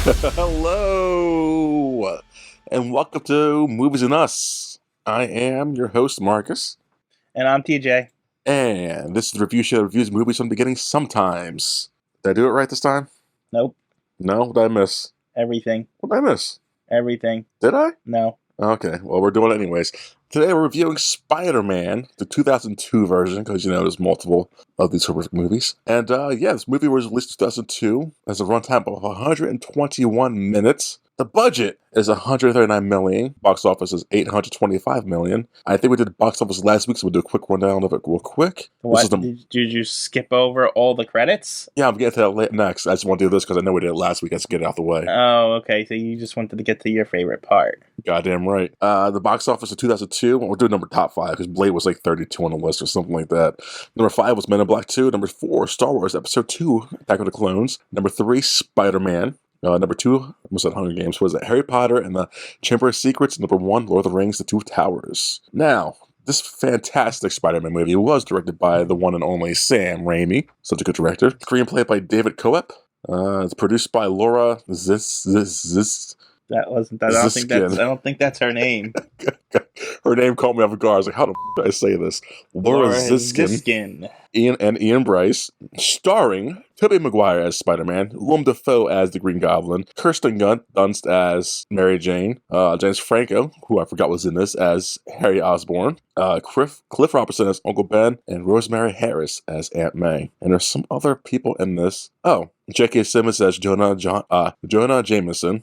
Hello, and welcome to Movies and Us. I am your host, Marcus, And I'm TJ. and this is the review show that reviews movies from the beginning sometimes. Did I do it right this time? Nope. No? What did I miss? Everything. What did I miss? Everything. Did I? No. Okay, well, we're doing it anyways. Today we're reviewing Spider-Man, the 2002 version, because, there's multiple of these horrific movies. And, this movie was released in 2002, has a runtime of 121 minutes. The budget is $139 million. Box office is $825 million. I think we did box office last week, so we'll do a quick rundown of it real quick. What? Did you skip over all the credits? Yeah, I'm getting to that next. I just want to do this because I know we did it last week. Let's get it out the way. Oh, okay. So you just wanted to get to your favorite part. Goddamn right. The box office of 2002, we'll do number top 5, because Blade was like 32 on the list or something like that. Number 5 was Men in Black 2. Number 4, Star Wars Episode 2, Attack of the Clones. Number 3, Spider-Man. Number 2, was at Hunger Games, was it Harry Potter and the Chamber of Secrets. Number 1, Lord of the Rings, The Two Towers. Now, this fantastic Spider-Man movie was directed by the one and only Sam Raimi, such a good director. Screenplay by David Coep. It's produced by Laura That wasn't that. I don't think that's her name. Her name caught me off guard. I was like, how the did I say this? Laura Ziskin. Ian Bryce, starring Tobey Maguire as Spider-Man, Willem Dafoe as the Green Goblin, Kirsten Dunst as Mary Jane, James Franco, who I forgot was in this, as Harry Osborn, Cliff Robertson as Uncle Ben, and Rosemary Harris as Aunt May. And there's some other people in this. Oh, J.K. Simmons as Jonah Jameson. Jonah Jameson.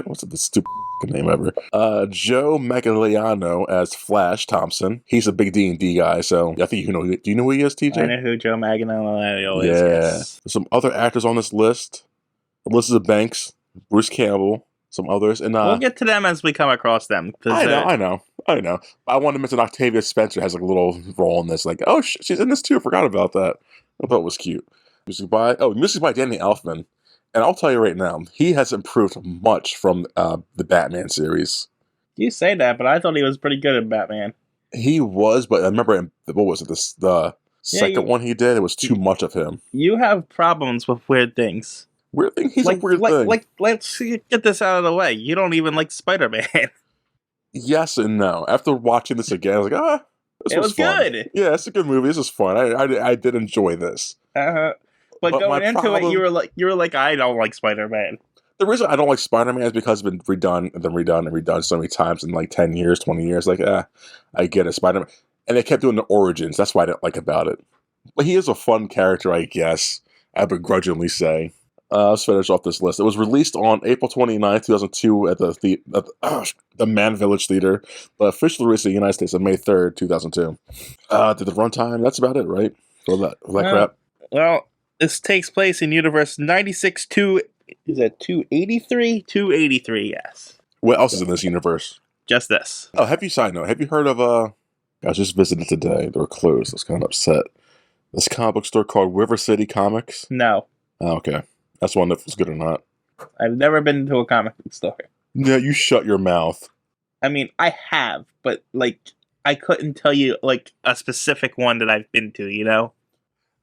What's the stupid name ever? Joe Magliano as Flash Thompson. He's a big D&D guy, so I think you know. Do you know who he is, TJ? I know who Joe Magliano is. Yeah. Yes. There's some other actors on this list. Elizabeth Banks, Bruce Campbell, some others, and we'll get to them as we come across them. I know. I wanted to mention Octavia Spencer has like a little role in this. Like, oh, she's in this too. I forgot about that. I thought it was cute. Music by Danny Elfman. And I'll tell you right now, he has improved much from the Batman series. You say that, but I thought he was pretty good at Batman. He was, but I remember, what was it, the second one he did, it was too much of him. You have problems with weird things. Weird thing? He's a weird thing. Let's get this out of the way. You don't even like Spider-Man. Yes and no. After watching this again, I was like, this was fun. Good. Yeah, it's a good movie. This was fun. I did enjoy this. But going into it, you were like, I don't like Spider-Man. The reason I don't like Spider-Man is because it's been redone and then redone and redone so many times in like 10 years, 20 years. Like, I get it, Spider-Man. And they kept doing the origins. That's what I didn't like about it. But he is a fun character, I guess. I begrudgingly say. Let's finish off this list. It was released on April 29, 2002 at the Man Village Theater. But officially released in the United States on May 3rd, 2002. Did the runtime? That's about it, right? For that crap? Well, this takes place in Universe 96 to... Is that 283? 283, yes. What else is in this universe? Just this. Oh, have you heard of, I was just visiting today. They were closed. I was kind of upset. This comic book store called River City Comics? No. Oh, okay. That's one if it's good or not. I've never been to a comic book store. Yeah, you shut your mouth. I mean, I have, but, I couldn't tell you, a specific one that I've been to, you know?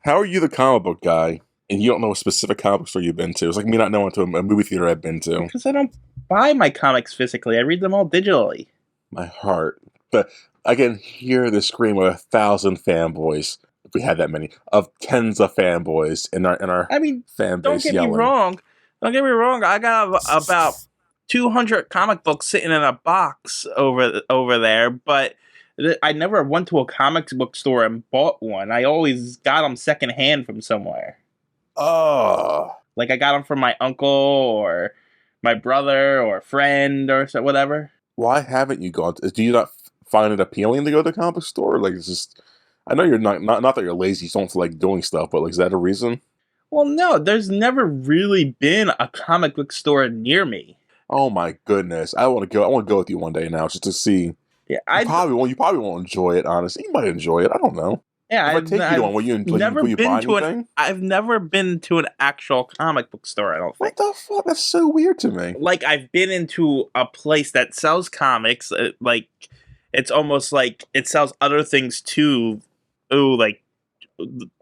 How are you the comic book guy? And you don't know a specific comic book store you've been to. It's like me not knowing to a movie theater I've been to. Because I don't buy my comics physically. I read them all digitally. My heart. But I can hear the scream of 1,000 fanboys, if we had that many, of tens of fanboys in our fan base don't get yelling. Me wrong. Don't get me wrong. I got about 200 comic books sitting in a box over there, but I never went to a comic book store and bought one. I always got them secondhand from somewhere. Oh. I got them from my uncle or my brother or friend or whatever. Why haven't you gone do you not find it appealing to go to the comic book store? It's just... I know you're not that you're lazy, you don't feel like doing stuff, but is that a reason? Well, no, there's never really been a comic book store near me. Oh my goodness. I want to go with you one day now just to see. Yeah, you probably won't enjoy it, honestly. You might enjoy it. I don't know. Yeah, I've never been to an actual comic book store, I don't think. What the fuck? That's so weird to me. I've been into a place that sells comics, it's almost like it sells other things too,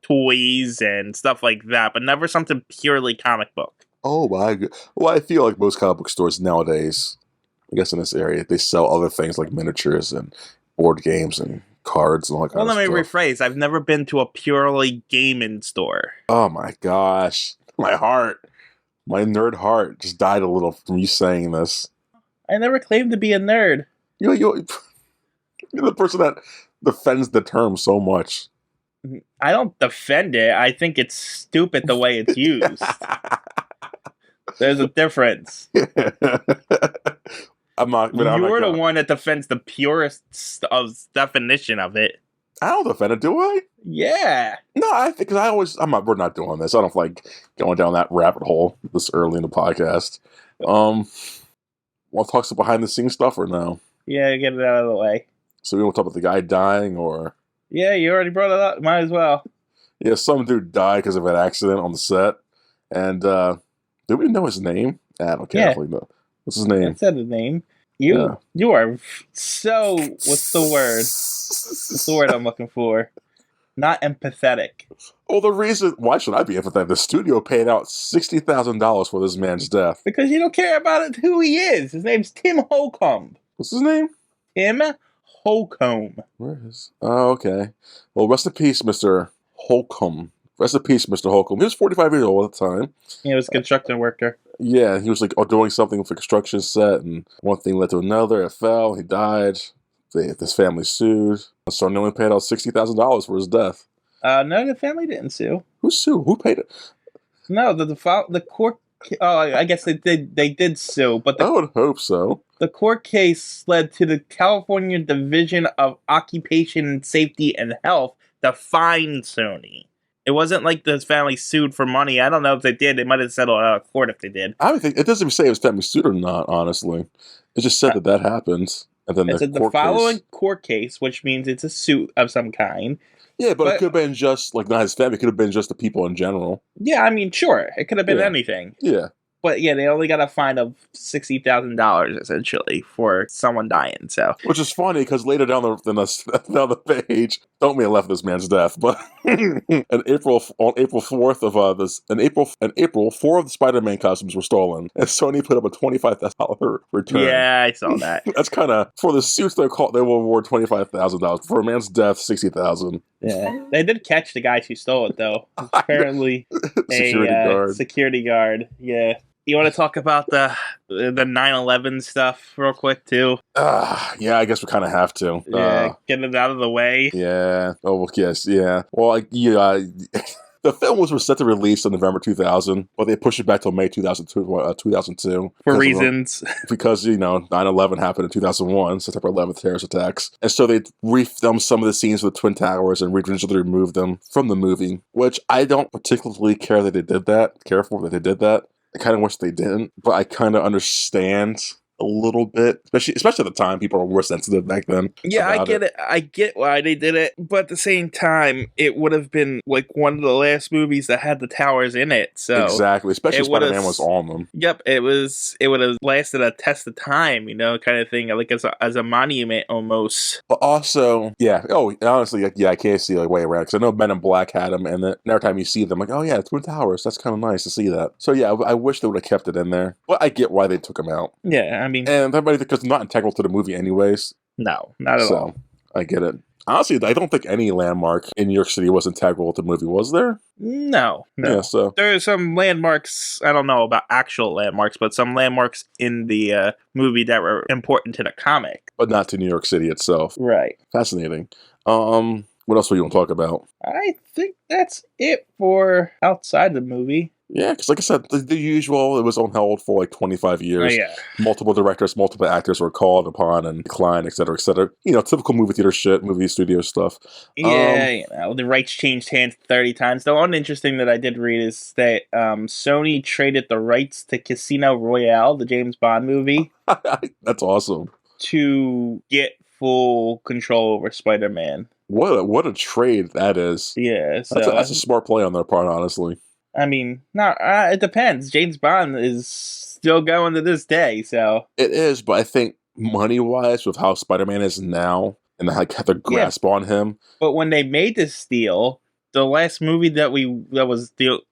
toys and stuff like that, but never something purely comic book. Oh my god. Well, I feel like most comic book stores nowadays, I guess in this area, they sell other things like miniatures and board games and cards and all that Well, kind of let me stuff. rephrase. I've never been to a purely gaming store. Oh my gosh. My heart. My nerd heart just died a little from you saying this. I never claimed to be a nerd. You're the person that defends the term so much. I don't defend it. I think it's stupid the way it's used. There's a difference. I'm not. You're the one that defends the purest of definition of it. I don't defend it, do I? Yeah. No, I think because I always. I'm not. We're not doing this. I don't like going down that rabbit hole this early in the podcast. Want to talk some behind the scenes stuff or no? Yeah, get it out of the way. So we want to talk about the guy dying or. Yeah, you already brought it up. Might as well. Yeah, some dude died because of an accident on the set, and do we know his name? I don't care if we know. What's his name? I said the name. You are so. What's the word? What's the word I'm looking for? Not empathetic. Well, the reason why should I be empathetic? The studio paid out $60,000 for this man's death because you don't care about it, who he is. His name's Tim Holcomb. What's his name? Tim Holcomb. Where is? Oh, okay. Well, rest in peace, Mr. Holcomb. Rest in peace, Mr. Holcomb. He was 45 years old at the time. He was a construction worker. Yeah, he was like doing something with a construction set, and one thing led to another. It fell. He died. His family sued. So they only paid out $60,000 for his death. No, the family didn't sue. Who sued? Who paid it? No, the court. Oh, I guess they did. They did sue, but I would hope so. The court case led to the California Division of Occupation Safety and Health to fine Sony. It wasn't like the family sued for money. I don't know if they did. They might have settled out of court if they did. I don't think it doesn't even say if his family sued or not. Honestly, it just said that happened, and then the following court case, which means it's a suit of some kind. Yeah, but it could have been just like not his family. It could have been just the people in general. Yeah, I mean, sure, it could have been anything. Yeah. But yeah, they only got a fine of $60,000 essentially for someone dying. So, which is funny because later down the page, don't mean I left this man's death, but on April 4th of April, 4 of the Spider-Man costumes were stolen, and Sony put up a $25,000 return. Yeah, I saw that. That's kind of for the suits they will award $25,000 for a man's death, $60,000. Yeah, they did catch the guys who stole it though. Apparently, security guard. Yeah. You want to talk about the 9/11 stuff real quick too? Yeah, I guess we kind of have to. Yeah, get it out of the way. Yeah. Oh, well, yes. Yeah. Well, the film was set to release in November 2000, but they pushed it back till May 2002. For reasons. Because 9/11 happened in 2001, September 11th terrorist attacks, and so they refilmed some of the scenes with the Twin Towers and eventually removed them from the movie, which I don't particularly care that they did that. I kind of wish they didn't, but I kind of understand a little bit, especially at the time. People were more sensitive back then. Yeah, I get it. I get why they did it, but at the same time, it would have been like one of the last movies that had the towers in it. So exactly, especially Spider-Man was on them. Yep, it would have lasted a test of time, kind of thing, like as a monument almost. But also, yeah. Oh, honestly, I can't see way around because I know Men in Black had them, and then every time you see them, like, oh yeah, Twin Towers. That's kind of nice to see that. So yeah, I wish they would have kept it in there, but I get why they took them out. Yeah. I mean, and everybody because it's not integral to the movie anyways. No, not at all. I get it. Honestly, I don't think any landmark in New York City was integral to the movie, was there? No. Yeah, so there are some landmarks. I don't know about actual landmarks, but some landmarks in the movie that were important to the comic, but not to New York City itself. Right. Fascinating. What else were you going to talk about? I think that's it for outside the movie. Yeah, because like I said, the usual, it was on hold for like 25 years. Oh, yeah. Multiple directors, multiple actors were called upon and declined, et cetera, et cetera. Typical movie theater shit, movie studio stuff. Yeah, the rights changed hands 30 times. The one interesting that I did read is that Sony traded the rights to Casino Royale, the James Bond movie. That's awesome. To get full control over Spider-Man. What a trade that is. Yeah. So that's a smart play on their part, honestly. I mean, it depends. James Bond is still going to this day, so. It is, but I think money-wise, with how Spider-Man is now, and how they have a grasp on him. But when they made this deal, the last movie that was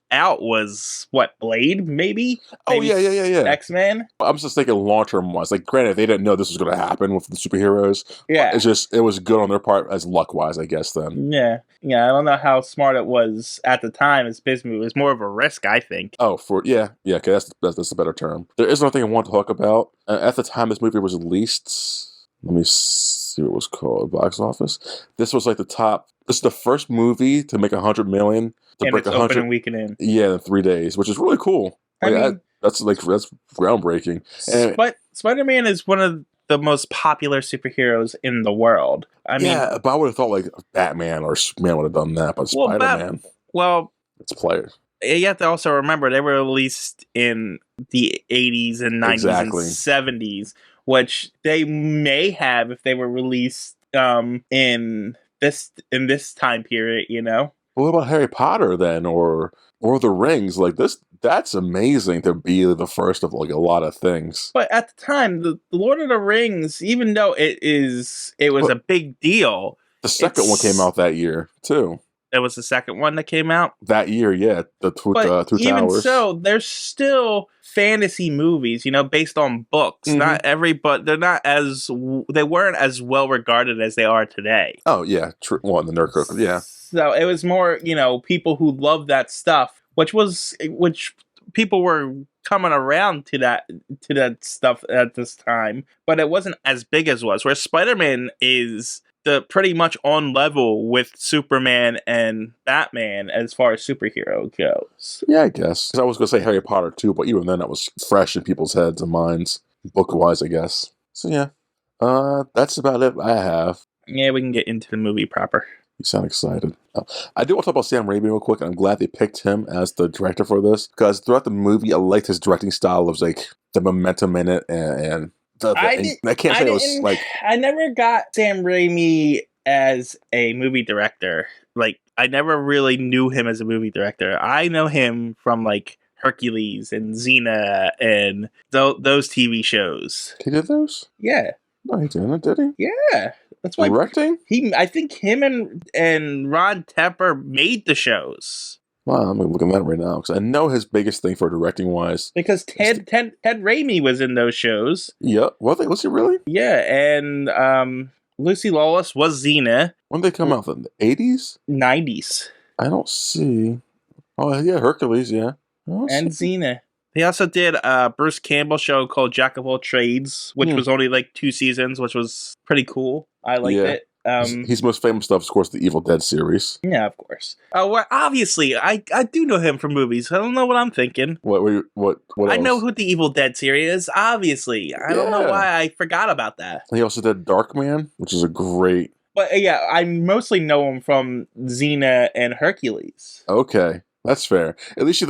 out was what, Blade? Maybe. Oh, Maybe yeah. X-Men. I'm just thinking long-term ones. Like, granted, they didn't know this was going to happen with the superheroes. But Yeah. it was good on their part as luck-wise, I guess, then. Yeah. I don't know how smart it was at the time. As business, it was more of a risk, I think. Oh, okay, that's a better term. There is another thing I want to talk about. At the time this movie was released, let me see what it was called, box office. This was like this is the first movie to make 100 million, to And break it's 100. opening weekend. Yeah, in 3 days, which is really cool. That's groundbreaking. And Spider-Man is one of the most popular superheroes in the world. I mean, but I would have thought like Batman or Superman would have done that, but Spider-Man, it's a player. You have to also remember they were released in the 80s and 90s and 70s, which they may have if they were released in this time period, Well, what about Harry Potter then, or The Rings? Like this, that's amazing to be the first of like a lot of things. But at the time, the Lord of the Rings, even though it was a big deal, the second one came out that year too. It was the second one that came out that year, yeah. The two even towers. So, there's still fantasy movies, based on books. Mm-hmm. But they weren't as well regarded as they are today. Oh yeah, true. Well, in the nerd circle, yeah. So it was more, people who loved that stuff, which people were coming around to that stuff at this time, but it wasn't as big as was. Where Spider-Man is pretty much on level with Superman and Batman as far as superhero goes. Yeah, I guess. 'Cause I was going to say Harry Potter too, but even then that was fresh in people's heads and minds, book-wise, I guess. So yeah, that's about it I have. Yeah, we can get into the movie proper. You sound excited. I do want to talk about Sam Raimi real quick, and I'm glad they picked him as the director for this, because throughout the movie, I liked his directing style. It was like the momentum in it, and I can't say it was like... I never got Sam Raimi as a movie director. Like, I never really knew him as a movie director. I know him from, like, Hercules and Xena and those TV shows. He did those? Yeah. No, he didn't, did he? Yeah. That's why directing? I think him and Ron Tepper made the shows. Wow, I'm looking at that right now, because I know his biggest thing for directing-wise... Because Ted Raimi was in those shows. Yeah, was he really? Yeah, and Lucy Lawless was Xena. When did they come out? In the 80s? 90s. I don't see... Oh, yeah, Hercules, yeah. And Xena. They also did a Bruce Campbell show called Jack of All Trades, which was only like 2 seasons, which was pretty cool. I liked it. His most famous stuff, of course, the Evil Dead series. Yeah, of course. Well, obviously, I do know him from movies. I don't know what I'm thinking. What I know who the Evil Dead series is, obviously. I don't know why I forgot about that. He also did Darkman, which is a great... But yeah, I mostly know him from Xena and Hercules. Okay, that's fair. At least you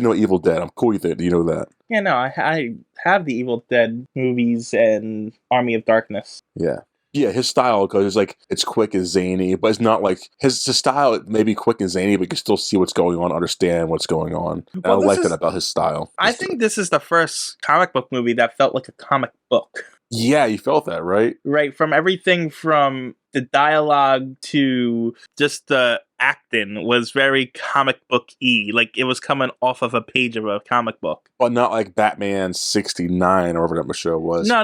know Evil Dead. I'm cool with it. Do you know that? Yeah, no, I have the Evil Dead movies and Army of Darkness. Yeah. Yeah, his style goes like it's quick and zany, but it's not like his style. It may be quick and zany, but you can still see what's going on, understand what's going on. And I like that about his style. I think this is the first comic book movie that felt like a comic book. Yeah, you felt that, right? Right, from everything from the dialogue to just the acting was very comic book-y. Like, it was coming off of a page of a comic book. But not like Batman 69 or whatever that show was. No.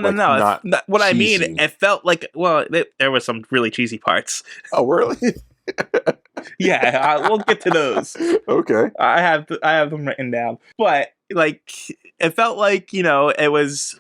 What cheesy. I mean, it felt like, well, there were some really cheesy parts. Oh, really? Yeah, we'll get to those. Okay. I have them written down. But, like, it felt like, it was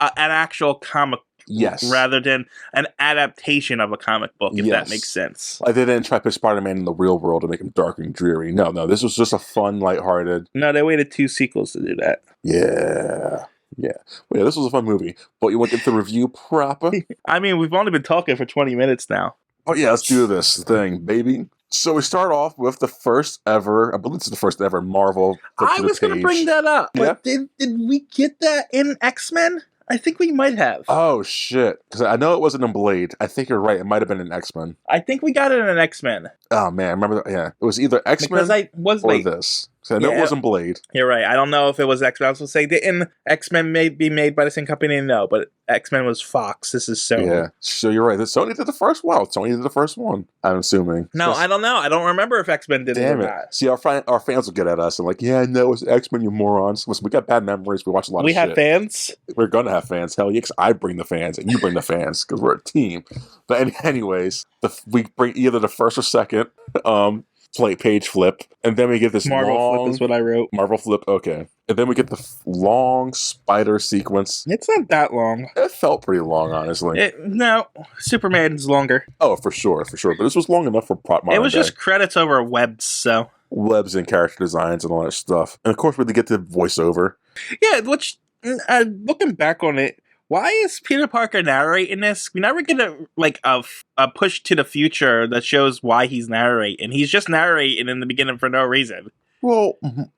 an actual comic book. Yes. Rather than an adaptation of a comic book, if that makes sense. Like, they didn't try to put Spider-Man in the real world to make him dark and dreary. No, this was just a fun, lighthearted... No, they waited 2 sequels to do that. Yeah. Well, yeah, this was a fun movie. But you want to get the review proper? I mean, we've only been talking for 20 minutes now. Oh, yeah, let's do this thing, baby. So we start off with the first ever, I believe it's the first ever Marvel. I was going to bring that up. But did we get that in X-Men? I think we might have. Oh, shit. Because I know it wasn't in Blade. I think you're right. It might have been in X-Men. I think we got it in X-Men. Oh, man. I remember that. Yeah. It was either X-Men or this. So I know it wasn't Blade. You're right. I don't know if it was X-Men. I was going to say, didn't X-Men be made by the same company? No, but X-Men was Fox. This is Sony. Yeah, so you're right. Sony did the first one. Sony did the first one, I'm assuming. No, I don't know. I don't remember if X-Men did it or not. See, our fans will get at us and like, yeah, no, it's X-Men, you morons. Listen, we got bad memories. We watch a lot of shit. We have fans? We're going to have fans. Hell yeah, 'cause I bring the fans and you bring the fans because we're a team. But anyways, we bring either the first or second page flip, and then we get this Marvel flip is what I wrote. Marvel flip, okay. And then we get the long spider sequence. It's not that long. It felt pretty long, honestly. No, Superman's longer. Oh, for sure. But this was long enough for modern It was day. just credits over webs, so. Webs and character designs and all that stuff. And of course, we get the voiceover. Yeah, which, looking back on it, why is Peter Parker narrating this? We never get a push to the future that shows why he's narrating. He's just narrating in the beginning for no reason. Well,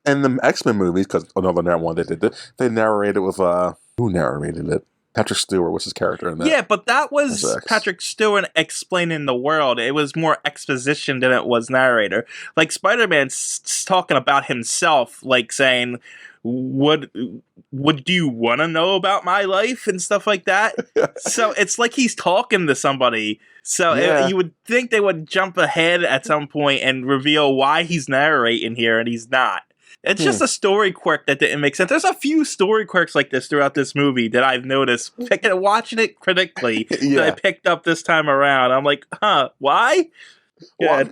in the X-Men movies, because another one they did it, they narrated with, who narrated it? Patrick Stewart was his character in that. Yeah, but that was Patrick Stewart explaining the world. It was more exposition than it was narrator. Like, Spider-Man's talking about himself, like saying, What do you want to know about my life and stuff like that? So it's like he's talking to somebody. So you would think they would jump ahead at some point and reveal why he's narrating here, and he's not. It's just a story quirk that didn't make sense. There's a few story quirks like this throughout this movie that I've noticed. watching it critically that I picked up this time around. I'm like, why? Well,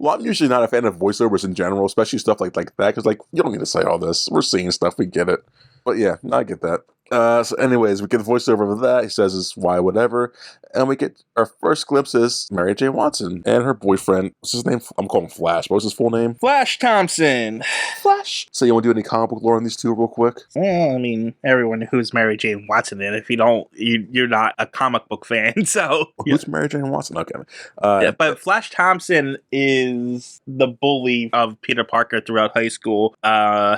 I'm usually not a fan of voiceovers in general, especially stuff like that, because like you don't need to say all this. We're seeing stuff, we get it. But yeah, I get that. So anyways, we get the voiceover of that. He says it's why whatever. And we get our first glimpses, Mary Jane Watson and her boyfriend. What's his name? I'm calling him Flash. What was his full name? Flash Thompson. Flash. So you want to do any comic book lore on these two real quick? Well, I mean, everyone who's Mary Jane Watson in. If you don't, you're not a comic book fan. So who's Mary Jane Watson? Okay. But Flash Thompson is the bully of Peter Parker throughout high school.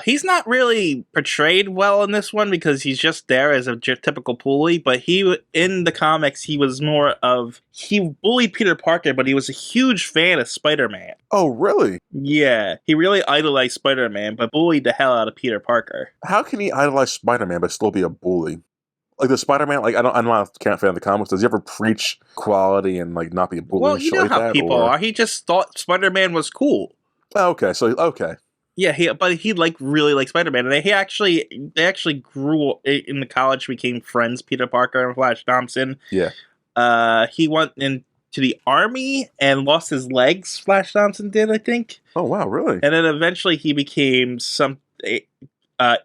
He's not really portrayed well in this one because he's just there as a typical bully, but in the comics he bullied Peter Parker, but he was a huge fan of Spider-Man. Oh, really? Yeah, he really idolized Spider-Man, but bullied the hell out of Peter Parker. How can he idolize Spider-Man but still be a bully? Like the Spider-Man, like I'm not a fan of the comics. Does he ever preach quality and like not be a bully? Well, you know how people are. He just thought Spider-Man was cool. Oh, okay. Yeah, he really liked Spider-Man, and they actually grew in the college, became friends. Peter Parker and Flash Thompson. Yeah. He went into the army and lost his legs. Flash Thompson did, I think. Oh wow, really? And then eventually he became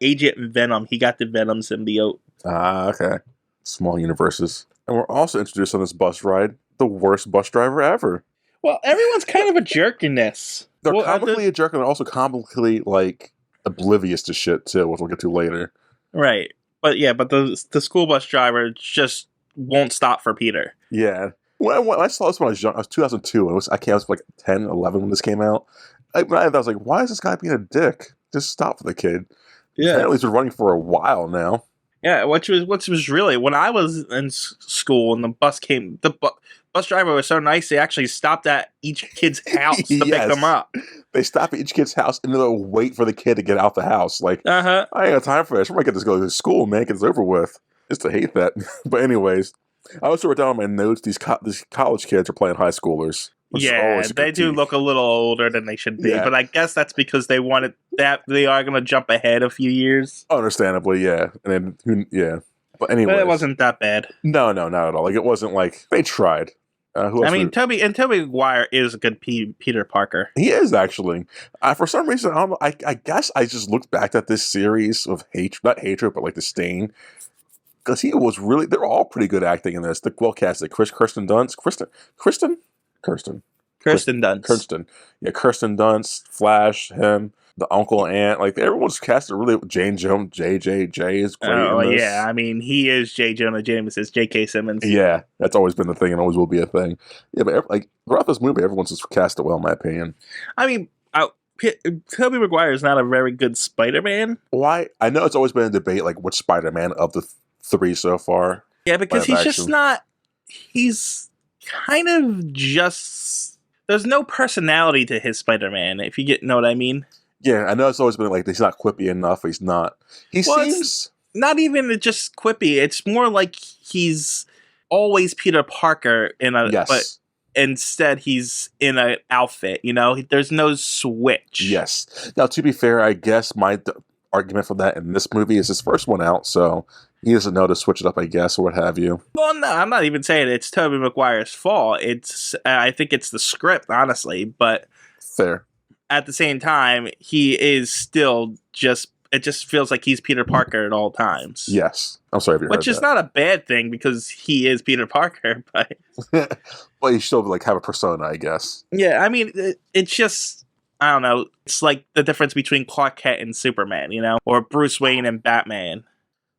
Agent Venom. He got the Venom symbiote. Ah, okay. Small universes, and we're also introduced on this bus ride, the worst bus driver ever. Well, everyone's kind of a jerk in this. They're comically a jerk, and they're also comically, like, oblivious to shit, too, which we'll get to later. Right. But the school bus driver just won't stop for Peter. Yeah. When I saw this when I was young, I was 2002, and I was like 10, 11 when this came out. I was like, why is this guy being a dick? Just stop for the kid. Yeah. Apparently he's been running for a while now. Yeah, which was really, when I was in school and the bus came, bus driver was so nice, they actually stopped at each kid's house to pick them up. They stop at each kid's house and they'll wait for the kid to get out the house. Like, I ain't got time for this. I'm going to get this go to school, man. Get this over with. Just to hate that. But anyways, I also wrote down on my notes, these college kids are playing high schoolers. Yeah, they do look a little older than they should be, but I guess that's because they wanted that. They are going to jump ahead a few years. Understandably, yeah. And then, But anyway, it wasn't that bad. No, not at all. Like, it wasn't like they tried. Tobey Maguire is a good Peter Parker. He is, actually. For some reason, I don't know. I guess I just looked back at this series of not hatred, but like disdain. Because he was really, they're all pretty good acting in this. The well casted Kirsten Dunst. Kirsten Dunst. Yeah, Kirsten Dunst, Flash, him, the uncle, aunt. Like, everyone's casted really. Jane Jones, JJJ is great. Oh, yeah. I mean, he is J. Jonah Jameson, J.K. Simmons. Yeah, that's always been the thing and always will be a thing. Yeah, but like throughout this movie, everyone's just cast it well, in my opinion. I mean, Tobey Maguire is not a very good Spider-Man. Why? I know it's always been a debate, like, which Spider-Man of the three so far. Yeah, because he's just not. He's kind of just. There's no personality to his Spider-Man, if you know what I mean. Yeah, I know it's always been like he's not quippy enough. He's not. He Well, seems. not even just quippy. It's more like he's always Peter Parker but Yes. instead he's in an outfit. There's no switch. Yes. Now, to be fair, I guess my argument for that in this movie is his first one out, so he doesn't know to switch it up, I guess, or what have you. Well, no, I'm not even saying it's Tobey Maguire's fault. I think it's the script, honestly. But Fair. at the same time, he is still just. It just feels like he's Peter Parker at all times. Yes. I'm sorry if you heard Which is not a bad thing because he is Peter Parker, but that. But you still like have a persona, I guess. yeah, I mean, it's just, I don't know. It's like the difference between Clark Kent and Superman, or Bruce Wayne and Batman.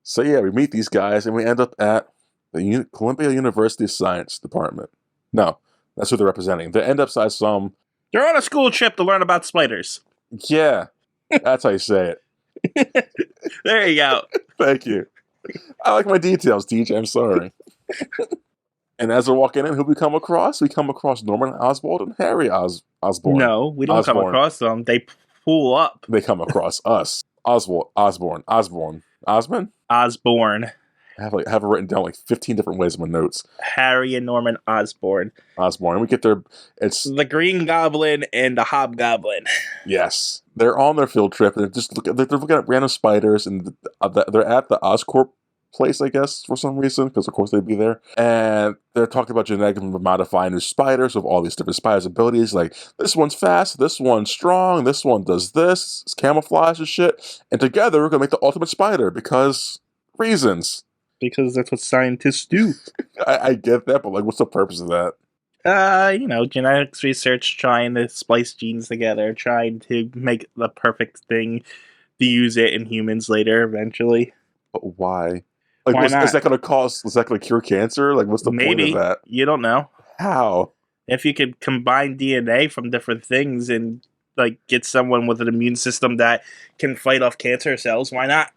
So yeah, we meet these guys and we end up at the Columbia University Science Department. No, that's who they're representing. They end up at some. They're on a school trip to learn about spiders. Yeah, that's how you say it. There you go. Thank you. I like my details, DJ. I'm sorry. And as we're walking in, who we come across? We come across Norman Oswald and Harry Osborn. No, we don't come across them. They pull up. They come across us. Osborn. Osborn. I have it written down like 15 different ways in my notes. Harry and Norman Osborn. And we get there. It's the Green Goblin and the Hobgoblin. Yes, they're on their field trip. They're just they're looking at random spiders, and they're at the Oscorp place, I guess, for some reason, because of course they'd be there. And they're talking about genetically modifying new spiders with all these different spiders' abilities. Like this one's fast, this one's strong, this one does this, it's camouflage and shit. And together we're gonna make the ultimate spider because reasons. Because that's what scientists do. I get that, but like, what's the purpose of that? Genetics research, trying to splice genes together, trying to make the perfect thing to use it in humans later, eventually. But why? Like, why not? Is that going to cure cancer? Like, what's the point of that? You don't know. How? If you could combine DNA from different things and like get someone with an immune system that can fight off cancer cells, why not?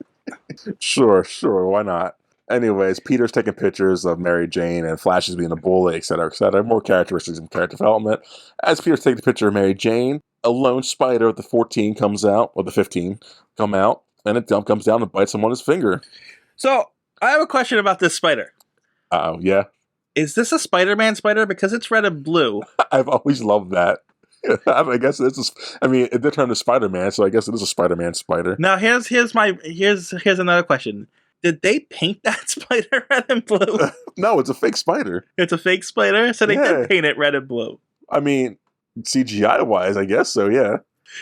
Sure, why not? Anyways, Peter's taking pictures of Mary Jane and Flash is being a bully, etc., etc. More characteristics and character development. As Peter's taking the picture of Mary Jane, a lone spider of the 14 comes out, or the 15 come out, and it comes down and bites him on his finger. So, I have a question about this spider. Oh, yeah? Is this a Spider-Man spider? Because it's red and blue. I've always loved that. I guess this is. I mean, they're turned to Spider-Man, so I guess it is a Spider-Man spider. Now, here's another question. Did they paint that spider red and blue? No, it's a fake spider. It's a fake spider? So they did paint it red and blue. I mean, CGI-wise, I guess so, yeah.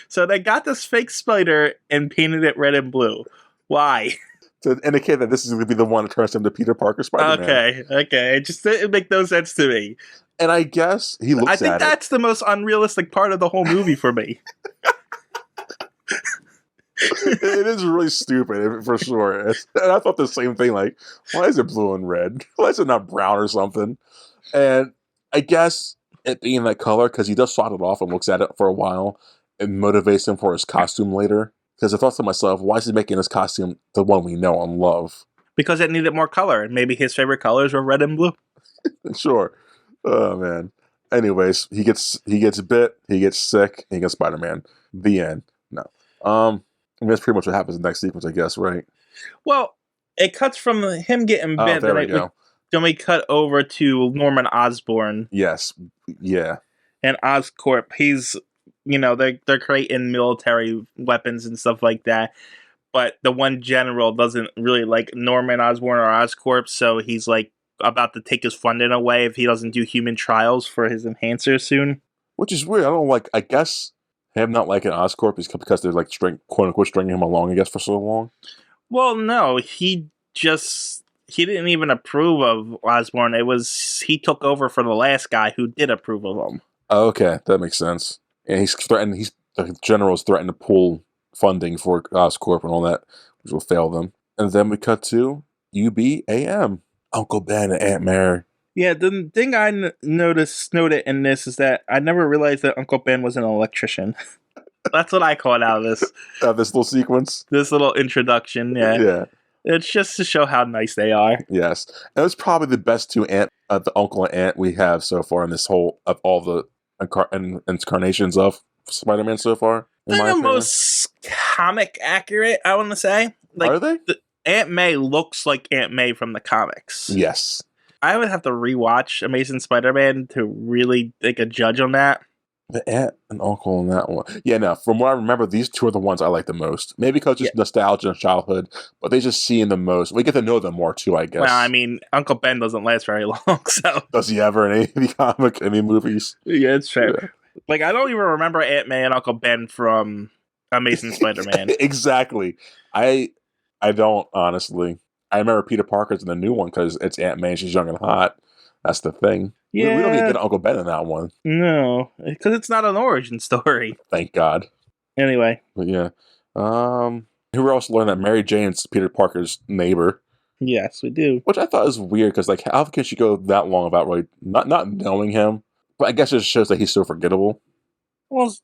So they got this fake spider and painted it red and blue. Why? To indicate that this is going to be the one that turns him to Peter Parker Spider-Man. Okay. It makes no sense to me. And I guess he looks at it. I think that's the most unrealistic part of the whole movie for me. It is really stupid, for sure. And I thought the same thing, like, why is it blue and red? Why is it not brown or something? And I guess it being that color, because he does swat it off and looks at it for a while, it motivates him for his costume later. Because I thought to myself, why is he making his costume the one we know and love? Because it needed more color, and maybe his favorite colors were red and blue. Sure. Oh, man. Anyways, he gets bit, he gets sick, and he gets Spider-Man. The end. No. And that's pretty much what happens in the next sequence, I guess, right? Well, it cuts from him getting bit. There we go. Then we cut over to Norman Osborn. Yes. Yeah. And Oscorp. He's, they're creating military weapons and stuff like that. But the one general doesn't really like Norman Osborn or Oscorp, so he's like about to take his funding away if he doesn't do human trials for his enhancer soon. Which is weird. I don't like, I guess him not liking Oscorp is because they're like quote unquote stringing him along, I guess, for so long. Well, no, he didn't even approve of Osborn. He took over for the last guy who did approve of him. Oh, okay, that makes sense. And the general's threatened to pull funding for Oscorp and all that, which will fail them. And then we cut to UBAM, Uncle Ben and Aunt Mary. Yeah, the thing I noted in this is that I never realized that Uncle Ben was an electrician. That's what I caught out of this. This little sequence? This little introduction, yeah. Yeah. It's just to show how nice they are. Yes. And it's probably the best two the uncle and aunt we have so far in this whole, of all the incarnations of Spider-Man so far. in my They're the opinion. most comic accurate, I want to say. Like, Are they? Aunt May looks like Aunt May from the comics. Yes. I would have to rewatch Amazing Spider-Man to really take a judge on that. The aunt and uncle in that one. Yeah, no, from what I remember, these two are the ones I like the most. Maybe because just nostalgia and childhood, but they just seem the most. We get to know them more too, I guess. Well, I mean, Uncle Ben doesn't last very long, so. Does he ever in any comic, any movies? Yeah, it's fair. Yeah. Like, I don't even remember Aunt May and Uncle Ben from Amazing Spider-Man. Exactly. I don't, honestly. I remember Peter Parker's in the new one because it's Aunt May and she's young and hot. That's the thing. Yeah. We don't even get Uncle Ben in that one. No, because it's not an origin story. Thank God. Anyway. But yeah. We also learned that Mary Jane's Peter Parker's neighbor. Yes, we do. Which I thought was weird because, like, how can she go that long without really not knowing him? But I guess it just shows that he's so forgettable. Well,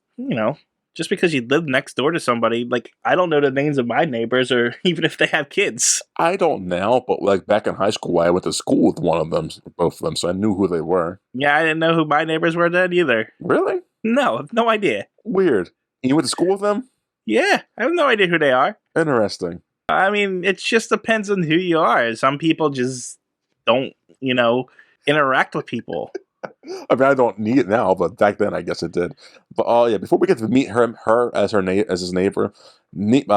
just because you live next door to somebody, like, I don't know the names of my neighbors or even if they have kids. I don't now, but like back in high school, I went to school with one of them, both of them, so I knew who they were. Yeah, I didn't know who my neighbors were then either. Really? No, I have no idea. Weird. And you went to school with them? Yeah, I have no idea who they are. Interesting. I mean, it just depends on who you are. Some people just don't, interact with people. I mean, I don't need it now, but back then I guess it did. But yeah, before we get to meet her as as his neighbor,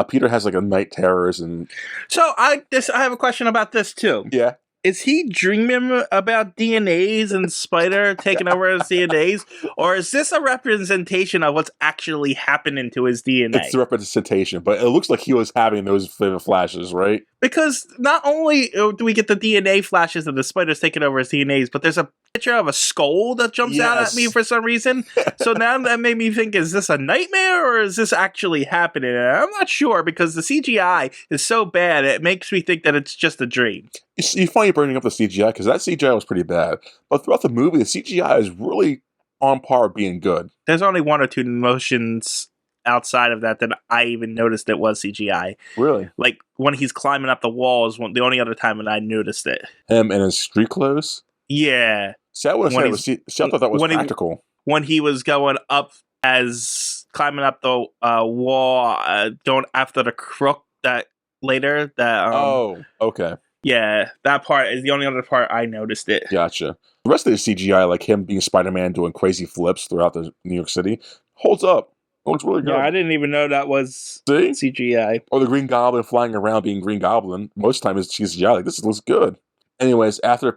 Peter has like a night terrors and. So I have a question about this too. Yeah. Is he dreaming about DNAs and Spider taking over his DNAs, or is this a representation of what's actually happening to his DNA? It's the representation, but it looks like he was having those flashes, right? Because not only do we get the DNA flashes of the Spider's taking over his DNAs, but there's a picture of a skull that jumps out at me for some reason. So now that made me think, is this a nightmare or is this actually happening? And I'm not sure because the CGI is so bad, it makes me think that it's just a dream. You find you bringing up the CGI because that CGI was pretty bad. But throughout the movie, the CGI is really on par with being good. There's only one or two motions outside of that I even noticed it was CGI. Really? Like when he's climbing up the walls, the only other time when I noticed it. Him in his street clothes? Yeah. See, I would have said I thought that was practical. When he was going up climbing up the wall, going after the crook later. Oh, okay. Yeah, that part is the only other part I noticed it. Gotcha. The rest of the CGI, like him being Spider-Man doing crazy flips throughout the New York City, holds up. It looks really good. Yeah, I didn't even know that was CGI. Or the Green Goblin flying around being Green Goblin. Most of the time it's CGI. Like, this looks good. Anyways, after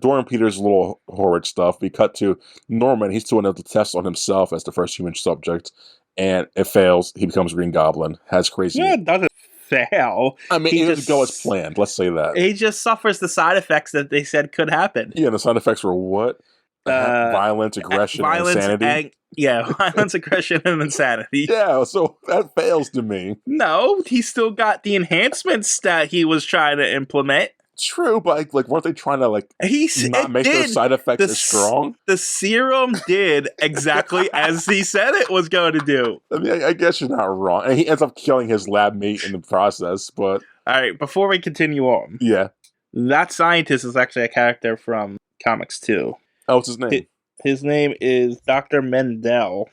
during Peter's little horrid stuff, we cut to Norman. He's doing a test on himself as the first human subject, and it fails. He becomes Green Goblin. Has crazy. Yeah, it doesn't fail. I mean, it doesn't go as planned. Let's say that. He just suffers the side effects that they said could happen. Yeah, the side effects were what? Violence, aggression, and insanity. Violence, aggression, and insanity. Yeah, so that fails to me. No, he still got the enhancements that he was trying to implement. True, but like weren't they trying to not make those side effects as strong? The serum did exactly as he said it was going to do. I mean, I guess you're not wrong. And he ends up killing his lab mate in the process, but... All right, before we continue on. Yeah. That scientist is actually a character from comics too. Oh, what's his name? His name is Dr. Mendel.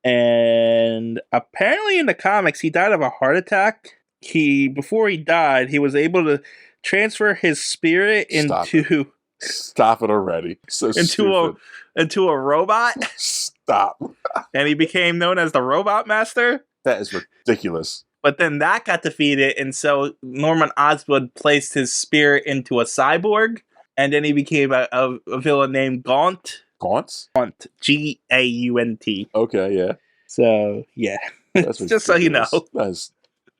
And apparently in the comics, he died of a heart attack. Before he died, he was able to transfer his spirit Stop it already. So into a robot. Stop. And he became known as the Robot Master. That is ridiculous. But then that got defeated, and so Norman Osborn placed his spirit into a cyborg, and then he became a villain named Gaunt. Gaunt? Gaunt. Gaunt. Okay, yeah. So, yeah. That's just so you know.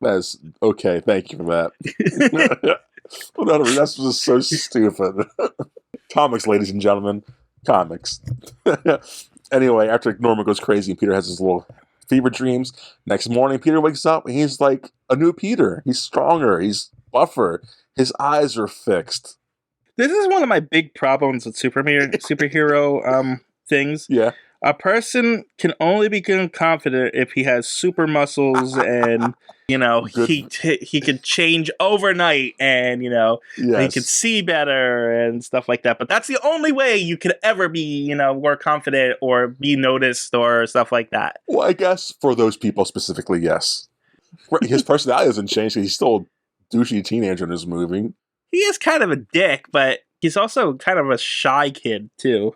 That's okay. Thank you for that. That's just so stupid. Comics, ladies and gentlemen. Comics. Anyway, after Norman goes crazy and Peter has his little fever dreams, next morning Peter wakes up and he's like a new Peter. He's stronger. He's buffer. His eyes are fixed. This is one of my big problems with superhero things. Yeah. A person can only become confident if he has super muscles and Good. he could change overnight and he could Yes. see better and stuff like that. But that's the only way you could ever be more confident or be noticed or stuff like that. Well, I guess for those people specifically, yes. His personality hasn't changed. He's still a douchey teenager in this movie. He is kind of a dick, but he's also kind of a shy kid too.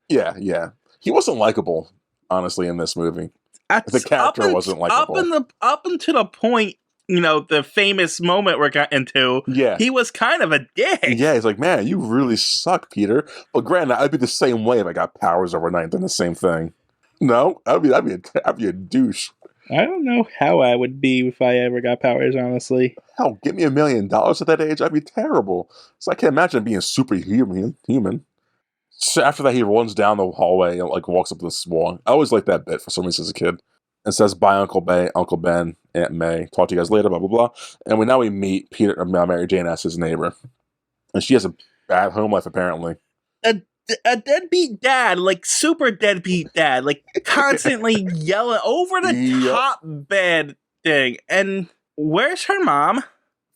Yeah, yeah. He wasn't likable, honestly, in this movie. The That's character wasn't likable. Up until the point, the famous moment we're getting to. Yeah. He was kind of a dick. Yeah, he's like, man, you really suck, Peter. But granted, I'd be the same way if I got powers overnight, then the same thing. No, I'd be a douche. I don't know how I would be if I ever got powers, honestly. Hell, give me $1 million at that age, I'd be terrible. So I can't imagine being superhuman. So after that, he runs down the hallway and walks up this wall. I always liked that bit for some reason as a kid. And says, "Bye, Uncle Ben, Aunt May. Talk to you guys later." Blah blah blah. And we meet Peter, Mary Jane as his neighbor, and she has a bad home life apparently. A deadbeat dad, like super deadbeat dad, like constantly yelling over the top bed thing. And where's her mom?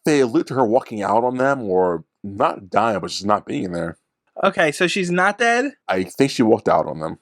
They allude to her walking out on them, or not dying, but just not being there. Okay, so she's not dead? I think she walked out on them.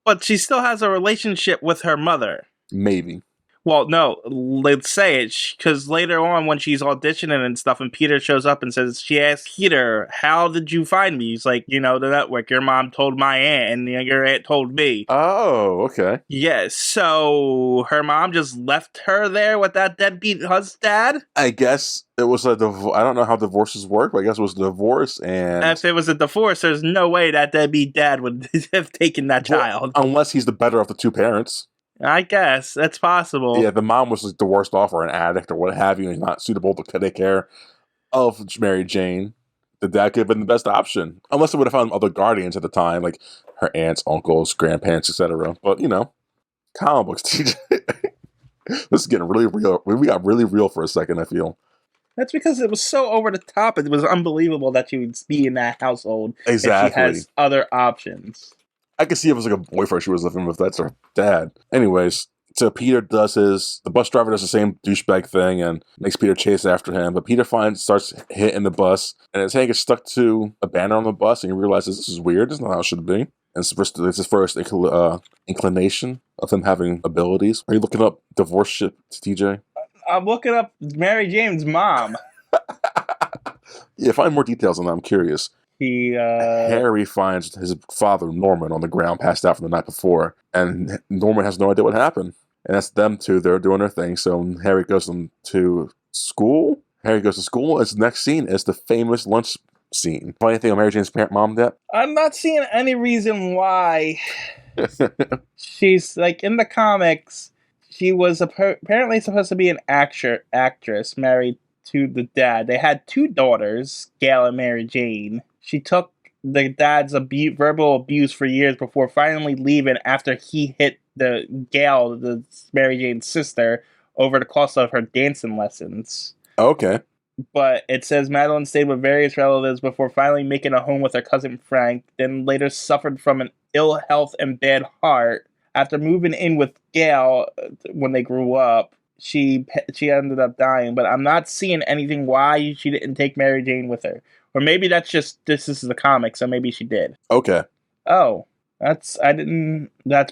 But she still has a relationship with her mother. Maybe. Well, no, let's say it, because later on when she's auditioning and stuff and Peter shows up and says, she asks Peter, how did you find me? He's like, the network, your mom told my aunt and your aunt told me. Oh, okay. Yeah, so her mom just left her there with that deadbeat dad? I guess it was I don't know how divorces work, but I guess it was a divorce, and if it was a divorce, there's no way that deadbeat dad would have taken that child. Unless he's the better of the two parents. I guess that's possible. Yeah, the mom was the worst off, or an addict, or what have you, and not suitable to take care of Mary Jane. The dad could have been the best option, unless they would have found other guardians at the time, like her aunts, uncles, grandparents, etc. But comic books, TJ. This is getting really real. We got really real for a second, I feel. That's because it was so over the top. It was unbelievable that she would be in that household. Exactly. If she has other options. I could see if it was like a boyfriend she was living with. That's her dad. Anyways, so Peter the bus driver does the same douchebag thing and makes Peter chase after him. But Peter starts hitting the bus, and his hand gets stuck to a banner on the bus, and he realizes this is weird. This is not how it should be. And it's his first inclination of him having abilities. Are you looking up divorce shit, TJ? I'm looking up Mary Jane's mom. Yeah, find more details on that. I'm curious. Harry finds his father, Norman, on the ground, passed out from the night before. And Norman has no idea what happened. And that's them two. They're doing their thing. So Harry goes to school. His next scene is the famous lunch scene. Find anything on Mary Jane's mom yet? I'm not seeing any reason why. She's, like, in the comics, she was apparently supposed to be an actress married to the dad. They had two daughters, Gail and Mary Jane. She took the dad's verbal abuse for years before finally leaving after he hit the Gail, the Mary Jane's sister, over the cost of her dancing lessons. Okay. But it says Madeline stayed with various relatives before finally making a home with her cousin Frank, then later suffered from an ill health and bad heart. After moving in with Gail when they grew up, she ended up dying, but I'm not seeing anything why she didn't take Mary Jane with her. Or maybe this is the comic, so maybe she did. Okay. Oh, that's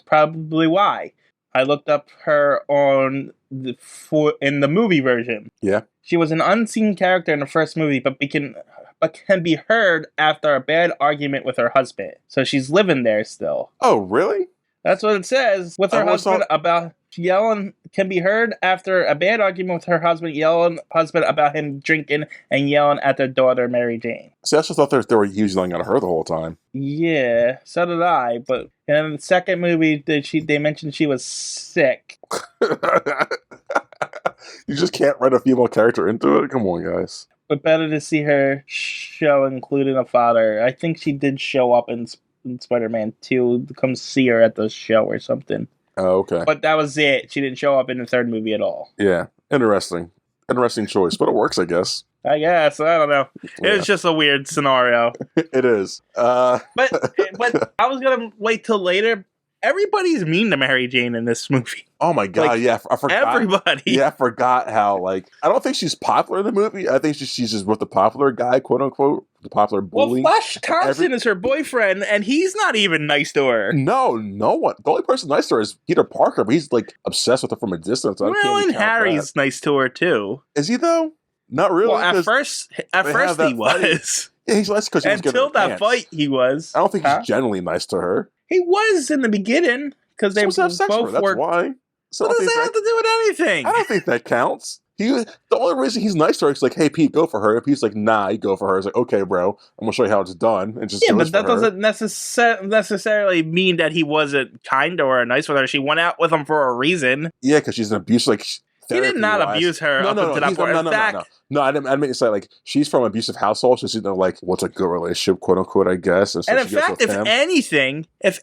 probably why. I looked up her in the movie version. Yeah. She was an unseen character in the first movie, but can be heard after a bad argument with her husband. So she's living there still. Oh, really? That's what it says. With her husband about yelling, can be heard after a bad argument with her husband, about him drinking and yelling at their daughter, Mary Jane. See, I just thought they were yelling at her the whole time. Yeah, so did I. But in the second movie, they mentioned she was sick. You just can't write a female character into it? Come on, guys. But better to see her show including a father. I think she did show up in Spider-Man 2 to come see her at the show or something. Oh, okay. But that was it. She didn't show up in the third movie at all. Yeah. Interesting choice, but it works, I guess. I guess. I don't know. It was just a weird scenario. It is. But I was going to wait till later everybody's mean to Mary Jane in this movie. Oh my god, Like, yeah, I forgot. Everybody. Yeah, I forgot how, like, I don't think she's popular in the movie. I think she's just with the popular guy, quote unquote, the popular bully. Well, Flash Thompson is her boyfriend, and he's not even nice to her. No one. The only person nice to her is Peter Parker, but he's like obsessed with her from a distance. Well, and Harry's nice to her too. Is he though? Not really. Well, at first he was. Yeah, he's nice because until that fight, he was. I don't think he's genuinely nice to her. He was in the beginning because they both worked. That's why. So what does that have to do with anything? I don't think that counts. The only reason he's nice to her is like, hey, Pete, go for her. If he's like, nah, you go for her. It's like, okay, bro, I'm gonna show you how it's done, and just but that doesn't necessarily mean that he wasn't kind to her or nice with her. She went out with him for a reason. Yeah, because she's an abuse. Like, he did not abuse her up until that point. No, I didn't mean to say, like, she's from an abusive household, so she's like, what's a good relationship, quote unquote, I guess. And, so in fact, if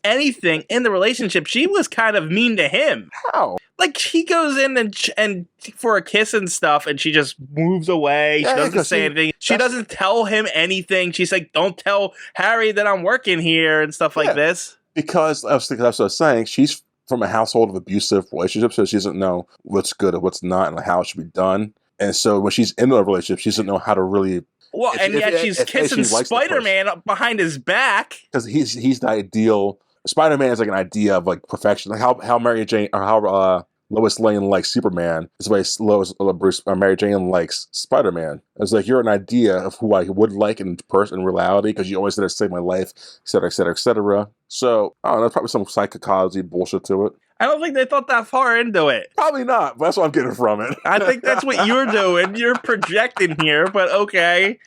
anything, in the relationship, she was kind of mean to him. How? Like, he goes in and for a kiss and stuff, and she just moves away. Yeah, she doesn't say anything. She doesn't tell him anything. She's like, don't tell Harry that I'm working here and stuff like this. Because that's what I was saying. She's from a household of abusive relationships, so she doesn't know what's good and what's not and how it should be done. And so when she's in a relationship, she doesn't know how to really... Well, yet she's kissing Spider-Man behind his back. Because he's the ideal... Spider-Man is like an idea of like perfection. Like how Mary Jane, or how Lois Lane likes Superman is the way Mary Jane likes Spider-Man. It's like, you're an idea of who I would like in reality, because you always said to save my life, et cetera, et cetera, et cetera. So, I don't know, there's probably some psychology bullshit to it. I don't think they thought that far into it. Probably not, but that's what I'm getting from it. I think that's what you're doing. You're projecting here, but okay.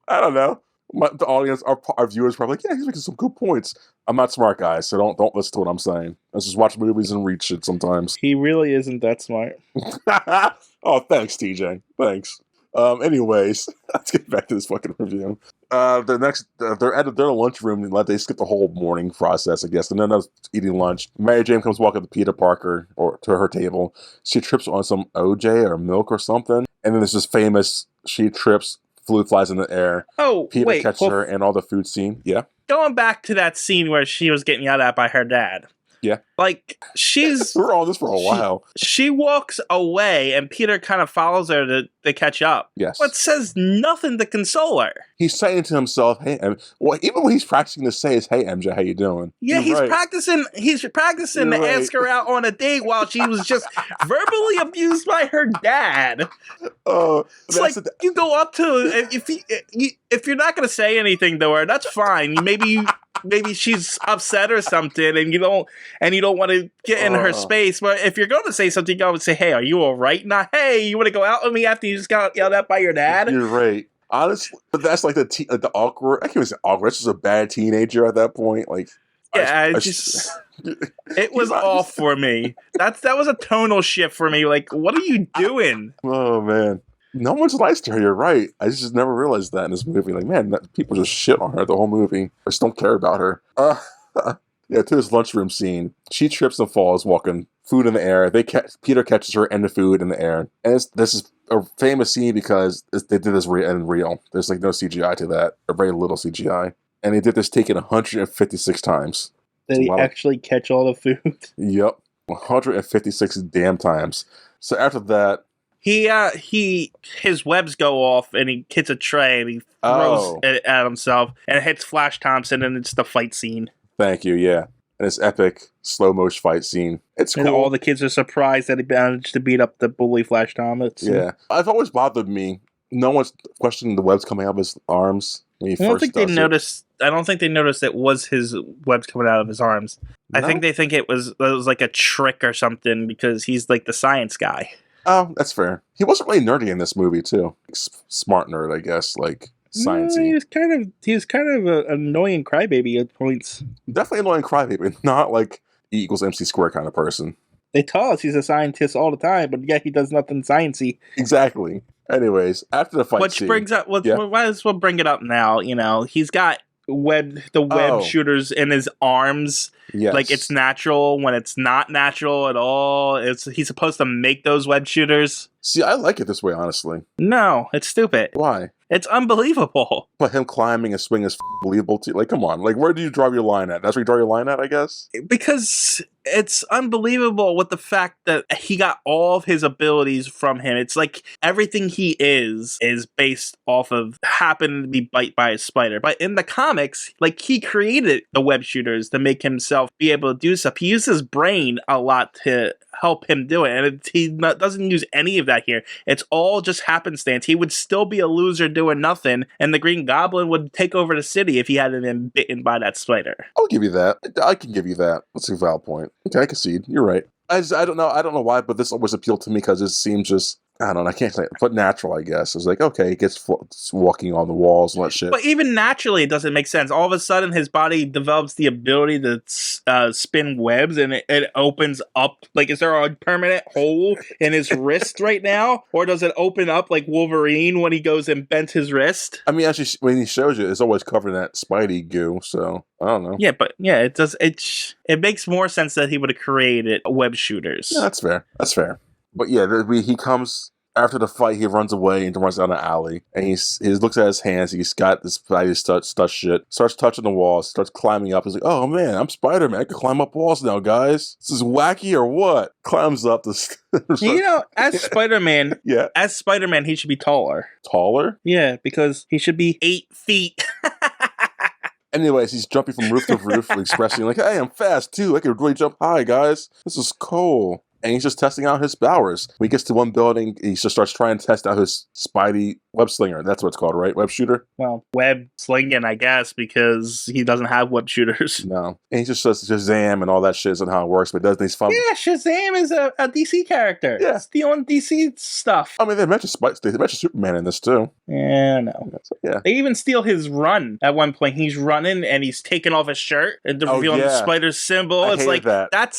I don't know. The audience, our viewers, probably like, yeah, he's making some good points. I'm not smart, guys, so don't listen to what I'm saying. Let's just watch movies and read shit sometimes. He really isn't that smart. Oh, thanks, TJ. Thanks. Anyways, let's get back to this fucking review. They're at their lunchroom, and they skip the whole morning process, I guess. And then they're eating lunch. Mary Jane comes walking to Peter Parker or to her table. She trips on some OJ or milk or something, and then there's this famous she trips. Flu flies in the air. Oh, Peter catches her and all the food scene. Yeah. Going back to that scene where she was getting yelled at by her dad. Yeah. Like, she's... We're on this for a while. She walks away, and Peter kind of follows her to catch up. Yes. But says nothing to console her. He's saying to himself, hey, even when he's practicing to say is, hey, MJ, how you doing? Yeah, he's practicing to ask her out on a date while she was just verbally abused by her dad. Oh, it's like, you go up to... If you're not going to say anything to her, that's fine. Maybe she's upset or something, and you don't want to get in her space. But if you're going to say something, you always say, "Hey, are you all right?" Not, "Hey, you want to go out with me after you just got yelled at by your dad?" You're right, honestly. But that's like the awkward. I can't even say awkward. It's just a bad teenager at that point. Like, yeah, it was off for me. That was a tonal shift for me. Like, what are you doing? Oh man. No one's nice to her, you're right. I just never realized that in this movie. Like, man, people just shit on her the whole movie. I just don't care about her. Yeah, to this lunchroom scene. She trips and falls walking, food in the air. Peter catches her and the food in the air. And this is a famous scene because they did this in real. There's like no CGI to that, or very little CGI. And they did this taken 156 times. Did he actually catch all the food? Yep. 156 damn times. So after that, his webs go off and he hits a tray and he throws it at himself and it hits Flash Thompson, and it's the fight scene. Thank you, yeah. And it's epic slow motion fight scene. It's cool. And all the kids are surprised that he managed to beat up the bully Flash Thompson. Yeah. It's always bothered me. No one's questioning the webs coming out of his arms when he first does it. I don't think they noticed it was his webs coming out of his arms. No? I think they think it was like a trick or something because he's like the science guy. Oh, that's fair. He wasn't really nerdy in this movie, too. Smart nerd, I guess, like sciencey. No, he was kind of an annoying crybaby at points. Definitely annoying crybaby, not like E = MC squared kind of person. They tell us he's a scientist all the time, but yet he does nothing sciencey. Exactly. Anyways, after the fight scene, brings up, might as well bring it up now. You know, he's got web shooters in his arms. Yes. Like it's natural when it's not natural at all. He's supposed to make those web shooters. See, I like it this way, honestly. No, it's stupid. Why? It's unbelievable. But him climbing and swinging is believable too. Like, come on. Like, where do you draw your line at? That's where you draw your line at, I guess? Because it's unbelievable with the fact that he got all of his abilities from him. It's like everything he is based off of happening to be bite by a spider. But in the comics, like, he created the web shooters to make himself be able to do stuff. He used his brain a lot to help him do it, and he doesn't use any of that here. It's all just happenstance. He would still be a loser doing nothing, and the Green Goblin would take over the city if he hadn't been bitten by that spider. I'll give you that. I can give you that. That's a valid point. Okay, I concede. You're right. I don't know. I don't know why, but this always appealed to me because it seems just, I don't know. I can't say it, but natural, I guess. It's like, okay, he gets walking on the walls and that shit. But even naturally, it doesn't make sense. All of a sudden, his body develops the ability to spin webs, and it opens up. Like, is there a permanent hole in his wrist right now? Or does it open up like Wolverine when he goes and bent his wrist? I mean, actually, when he shows you, it's always covered in that Spidey goo, so I don't know. Yeah, but yeah, it does. It makes more sense that he would have created web shooters. Yeah, that's fair. That's fair. But yeah, he comes after the fight. He runs away and runs down an alley, and he looks at his hands. He's got this Spidey stuff shit. Starts touching the walls. Starts climbing up. He's like, "Oh man, I'm Spider-Man. I can climb up walls now, guys. This is wacky or what?" Climbs up this. You know, as Spider-Man, Yeah. As Spider-Man, he should be taller. Taller? Yeah, because he should be 8 feet. Anyways, he's jumping from roof to roof, expressing like, "Hey, I'm fast too. I can really jump high, guys. This is cool." And he's just testing out his powers. When he gets to one building, he just starts trying to test out his Spidey web slinger. That's what it's called, right? Web shooter? Well, web slinging, I guess, because he doesn't have web shooters. No. And he just says Shazam and all that shit isn't how it works, but it does these fun. Yeah, Shazam is a DC character. Yeah. Stealing DC stuff. I mean, they mentioned Superman in this too. Yeah, no. So, yeah. They even steal his run at one point. He's running and he's taking off his shirt and revealing the spider symbol. I It's like that. That's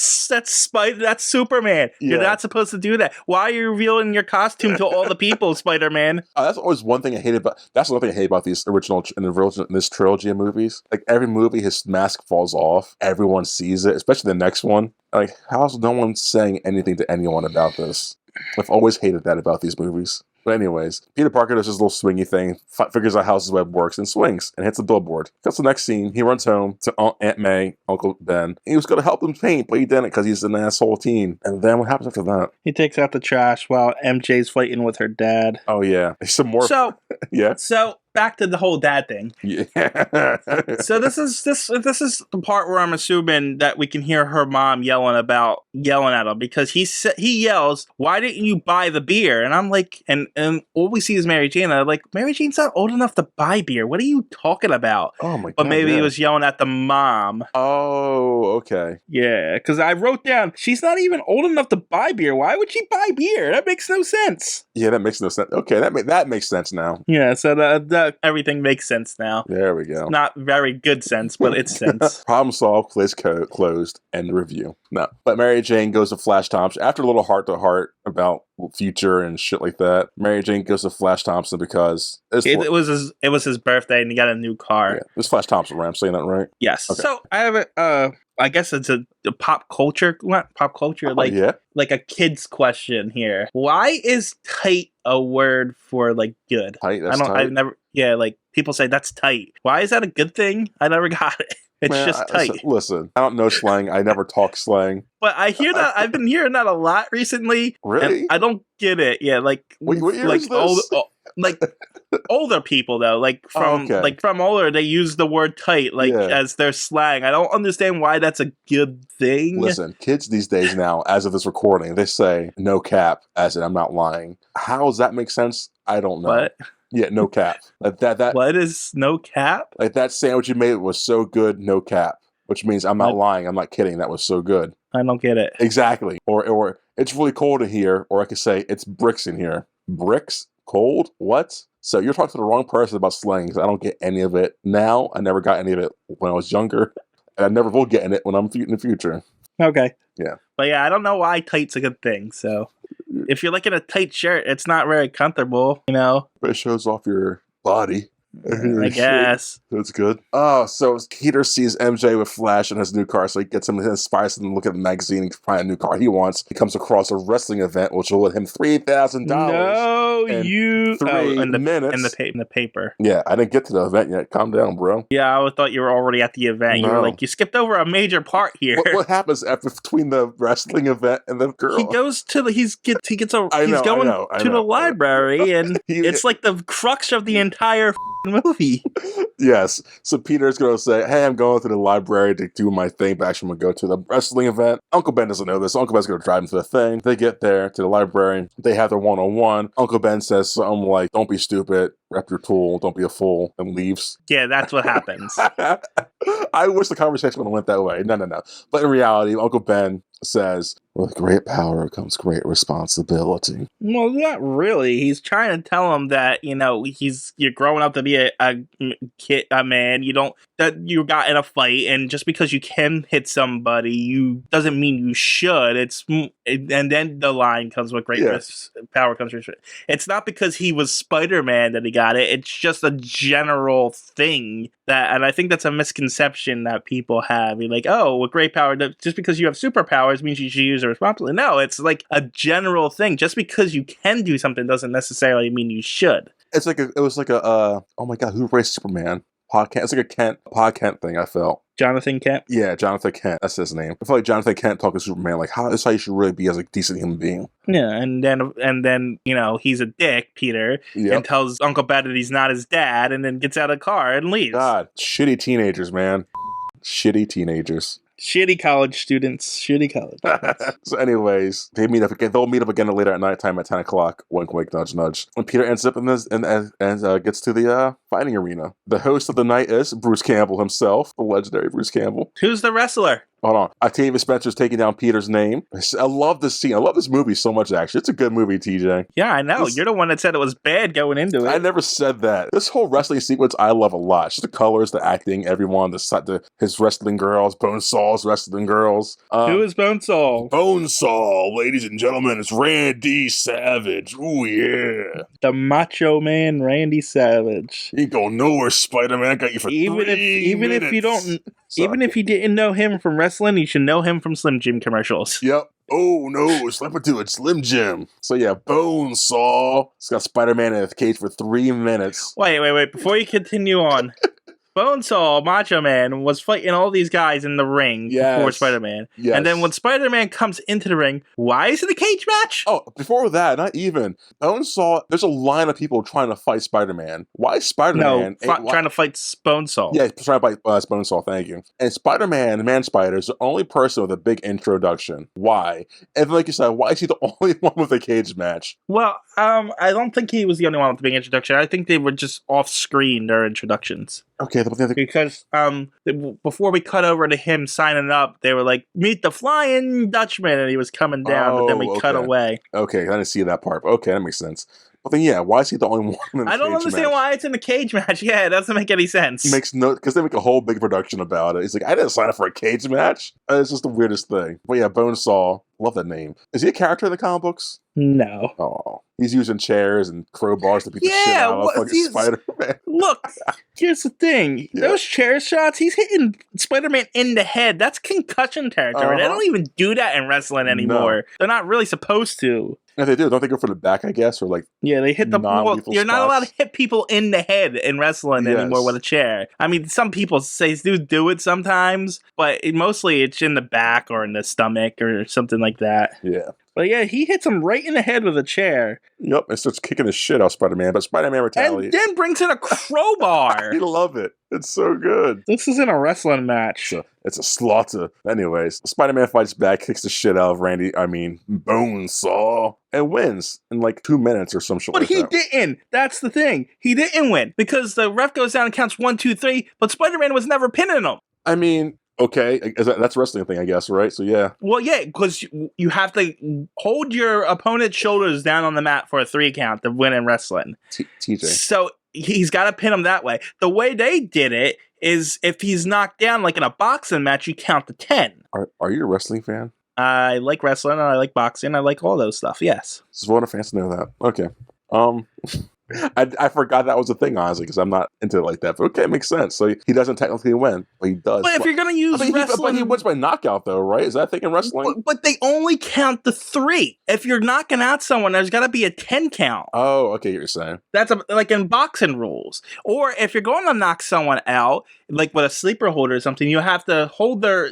Superman. Yeah. You're not supposed to do that. Why are you revealing your costume to all the people, Spider-Man? That's always one thing I hate about. That's another thing I hate about these in this trilogy of movies. Like every movie, his mask falls off. Everyone sees it, especially the next one. Like, how's no one saying anything to anyone about this? I've always hated that about these movies. But anyways, Peter Parker does his little swingy thing, figures out how his web works, and swings, and hits a billboard. That's the next scene. He runs home to Aunt May, Uncle Ben. He was going to help him paint, but he didn't because he's an asshole teen. And then what happens after that? He takes out the trash while MJ's fighting with her dad. Oh, yeah. Some more. So, yeah. So, back to the whole dad thing. Yeah. So this is the part where I'm assuming that we can hear her mom yelling at him because he yells, "Why didn't you buy the beer?" And I'm like, and all we see is Mary Jane. And I'm like, Mary Jane's not old enough to buy beer. What are you talking about? Oh my god! But maybe he was yelling at the mom. Oh, okay. Yeah, because I wrote down she's not even old enough to buy beer. Why would she buy beer? That makes no sense. Yeah, that makes no sense. Okay, that makes sense now. Yeah, so that everything makes sense now. There we go. Not very good sense, but it's sense. Problem solved, case closed, end the review. No. But Mary Jane goes to Flash Thompson after a little heart-to-heart about future and shit like that. Mary Jane goes to Flash Thompson because it was his birthday and he got a new car. Yeah, it was Flash Thompson, right? I'm saying that right? Yes. Okay. So I have I guess it's a pop culture, not pop culture, like a kid's question here. Why is tight a word for like good? Tight. I've never. Yeah, like people say that's tight. Why is that a good thing? I never got it. It's just tight. Listen, I don't know slang. I never talk slang. But I hear that I've been hearing that a lot recently. Really? I don't get it. Yeah, like what year is this? Like older people though, like from older, they use the word tight as their slang. I don't understand why that's a good thing. Listen, kids these days now, as of this recording, they say no cap, as in I'm not lying. How does that make sense? I don't know. What? Yeah, no cap. Like that. What is no cap? Like that sandwich you made was so good, no cap. Which means I'm not lying. I'm not kidding. That was so good. I don't get it. Exactly. Or it's really cold in here. Or I could say it's bricks in here. Bricks? Cold? What? So you're talking to the wrong person about slang. I don't get any of it now. I never got any of it when I was younger. And I never will get in it when I'm in the future. Okay. Yeah. But yeah, I don't know why tight's a good thing. So if you're like in a tight shirt, it's not very comfortable, you know? But it shows off your body. I guess. That's good. Oh, so Peter sees MJ with Flash in his new car, so he gets him, inspires him to look at the magazine and find a new car he wants. He comes across a wrestling event, which will let him $3,000. No, in 3 minutes. In the paper. Yeah, I didn't get to the event yet. Calm down, bro. Yeah, I thought you were already at the event. No. You were like, you skipped over a major part here. What happens between the wrestling event and the girl? He goes to the he's going to the library, and it's like the crux of the entire movie. Yes. So Peter's going to say, hey, I'm going to the library to do my thing, but actually I'm going to go to the wrestling event. Uncle Ben doesn't know this. Uncle Ben's going to drive him to the thing. They get there to the library. They have their one-on-one. Uncle Ben says something like, don't be stupid, rep your tool, don't be a fool, and leaves. Yeah, that's what happens. I wish the conversation would have went that way. No. But in reality, Uncle Ben says, with great power comes great responsibility. Well, not really. He's trying to tell him that, you're growing up to be a man. That you got in a fight, and just because you can hit somebody, doesn't mean you should. And then the line comes with great power comes great. It's not because he was Spider-Man that he got it. It's just a general thing and I think that's a misconception that people have. You're like, oh, with great power, just because you have superpowers means you should use it responsibly. No, it's like a general thing. Just because you can do something doesn't necessarily mean you should. It was like a oh my god, who raised Superman? Podcast. It's like a Pod Kent thing, I felt. Jonathan Kent? Yeah, Jonathan Kent. That's his name. I feel like Jonathan Kent talking to Superman, like, that's how you should really be as a decent human being. Yeah, and then he's a dick, Peter, and tells Uncle Ben that he's not his dad, and then gets out of the car and leaves. God, shitty teenagers, man. Shitty teenagers. Shitty college students. Shitty college. So anyways, they meet up again. They'll meet up again later at nighttime at 10 o'clock. Wink, wink, nudge, nudge. And Peter ends up in this and gets to the fighting arena. The host of the night is Bruce Campbell himself, the legendary Bruce Campbell. Who's the wrestler? Hold on. Octavia Spencer's taking down Peter's name. I love this scene. I love this movie so much, actually. It's a good movie, TJ. Yeah, I know. You're the one that said it was bad going into it. I never said that. This whole wrestling sequence, I love a lot. Just the colors, the acting, everyone, his wrestling girls, Bonesaw's wrestling girls. Who is Bonesaw? Bonesaw, ladies and gentlemen, it's Randy Savage. Ooh, yeah. The Macho Man, Randy Savage. You ain't going nowhere, Spider-Man. I got you for 3 minutes. Even if you didn't know him from wrestling, you should know him from Slim Jim commercials. Yep. Oh no, slap it to it, Slim Jim. So yeah, Bonesaw. It's got Spider-Man in a cage for 3 minutes. Wait. Before you continue on, Bonesaw, Macho Man, was fighting all these guys in the ring before Spider-Man. Yes. And then when Spider-Man comes into the ring, why is it a cage match? Oh, before that, not even. Bonesaw, there's a line of people trying to fight Spider-Man. Why Spider-Man? Trying to fight Bonesaw. Yeah, trying to fight Bonesaw, thank you. And Spider-Man, Man-Spider, is the only person with a big introduction. Why? And like you said, why is he the only one with a cage match? Well, I don't think he was the only one with the big introduction. I think they were just off-screen, their introductions. Okay, because before we cut over to him signing up, they were like, "Meet the Flying Dutchman," and he was coming down. But then we cut away. Okay, I didn't see that part. Okay, that makes sense. But then, yeah, why is he the only one in the I don't understand why it's in the cage match. Yeah, it doesn't make any sense. Makes no, because they make a whole big production about it. He's like, I didn't sign up for a cage match. It's just the weirdest thing. But yeah, Bonesaw, love that name. Is he a character in the comic books? No. Oh, he's using chairs and crowbars to beat the shit out of fucking Spider-Man. Look, here's the thing. Yeah. Those chair shots, he's hitting Spider-Man in the head. That's concussion territory. They don't even do that in wrestling anymore. No. They're not really supposed to. If they do, don't they go for the back, I guess? Or like, yeah, they hit the you're not allowed to hit people in the head in wrestling anymore with a chair. I mean, some people say do it sometimes, but mostly it's in the back or in the stomach or something like that. Yeah. But yeah, he hits him right in the head with a chair. Yep, and starts kicking the shit out of Spider-Man, but Spider-Man retaliates. And then brings in a crowbar. You love it. It's so good. This isn't a wrestling match. It's a slaughter. Anyways, Spider-Man fights back, kicks the shit out of Bonesaw, and wins in like 2 minutes or some shit like that. But he didn't. That's the thing. He didn't win because the ref goes down and counts 1, 2, 3, but Spider-Man was never pinning him. I mean, okay, that's a wrestling thing, I guess, right? So, yeah. Well, yeah, because you have to hold your opponent's shoulders down on the mat for a 3 count to win in wrestling. TJ. So he's got to pin him that way. The way they did it is if he's knocked down, like in a boxing match, you count to 10. Are you a wrestling fan? I like wrestling, and I like boxing. I like all those stuff, yes. Just want a fan to know that. Okay. I forgot that was a thing, honestly, because I'm not into it like that. But okay, it makes sense. So he doesn't technically win, but he does. But if you're gonna use wrestling, but he wins by knockout, though, right? Is that a thing in wrestling? But they only count the 3. If you're knocking out someone, there's got to be a 10 count. Oh, okay, you're saying. That's like in boxing rules. Or if you're going to knock someone out, like with a sleeper hold or something, you have to hold their,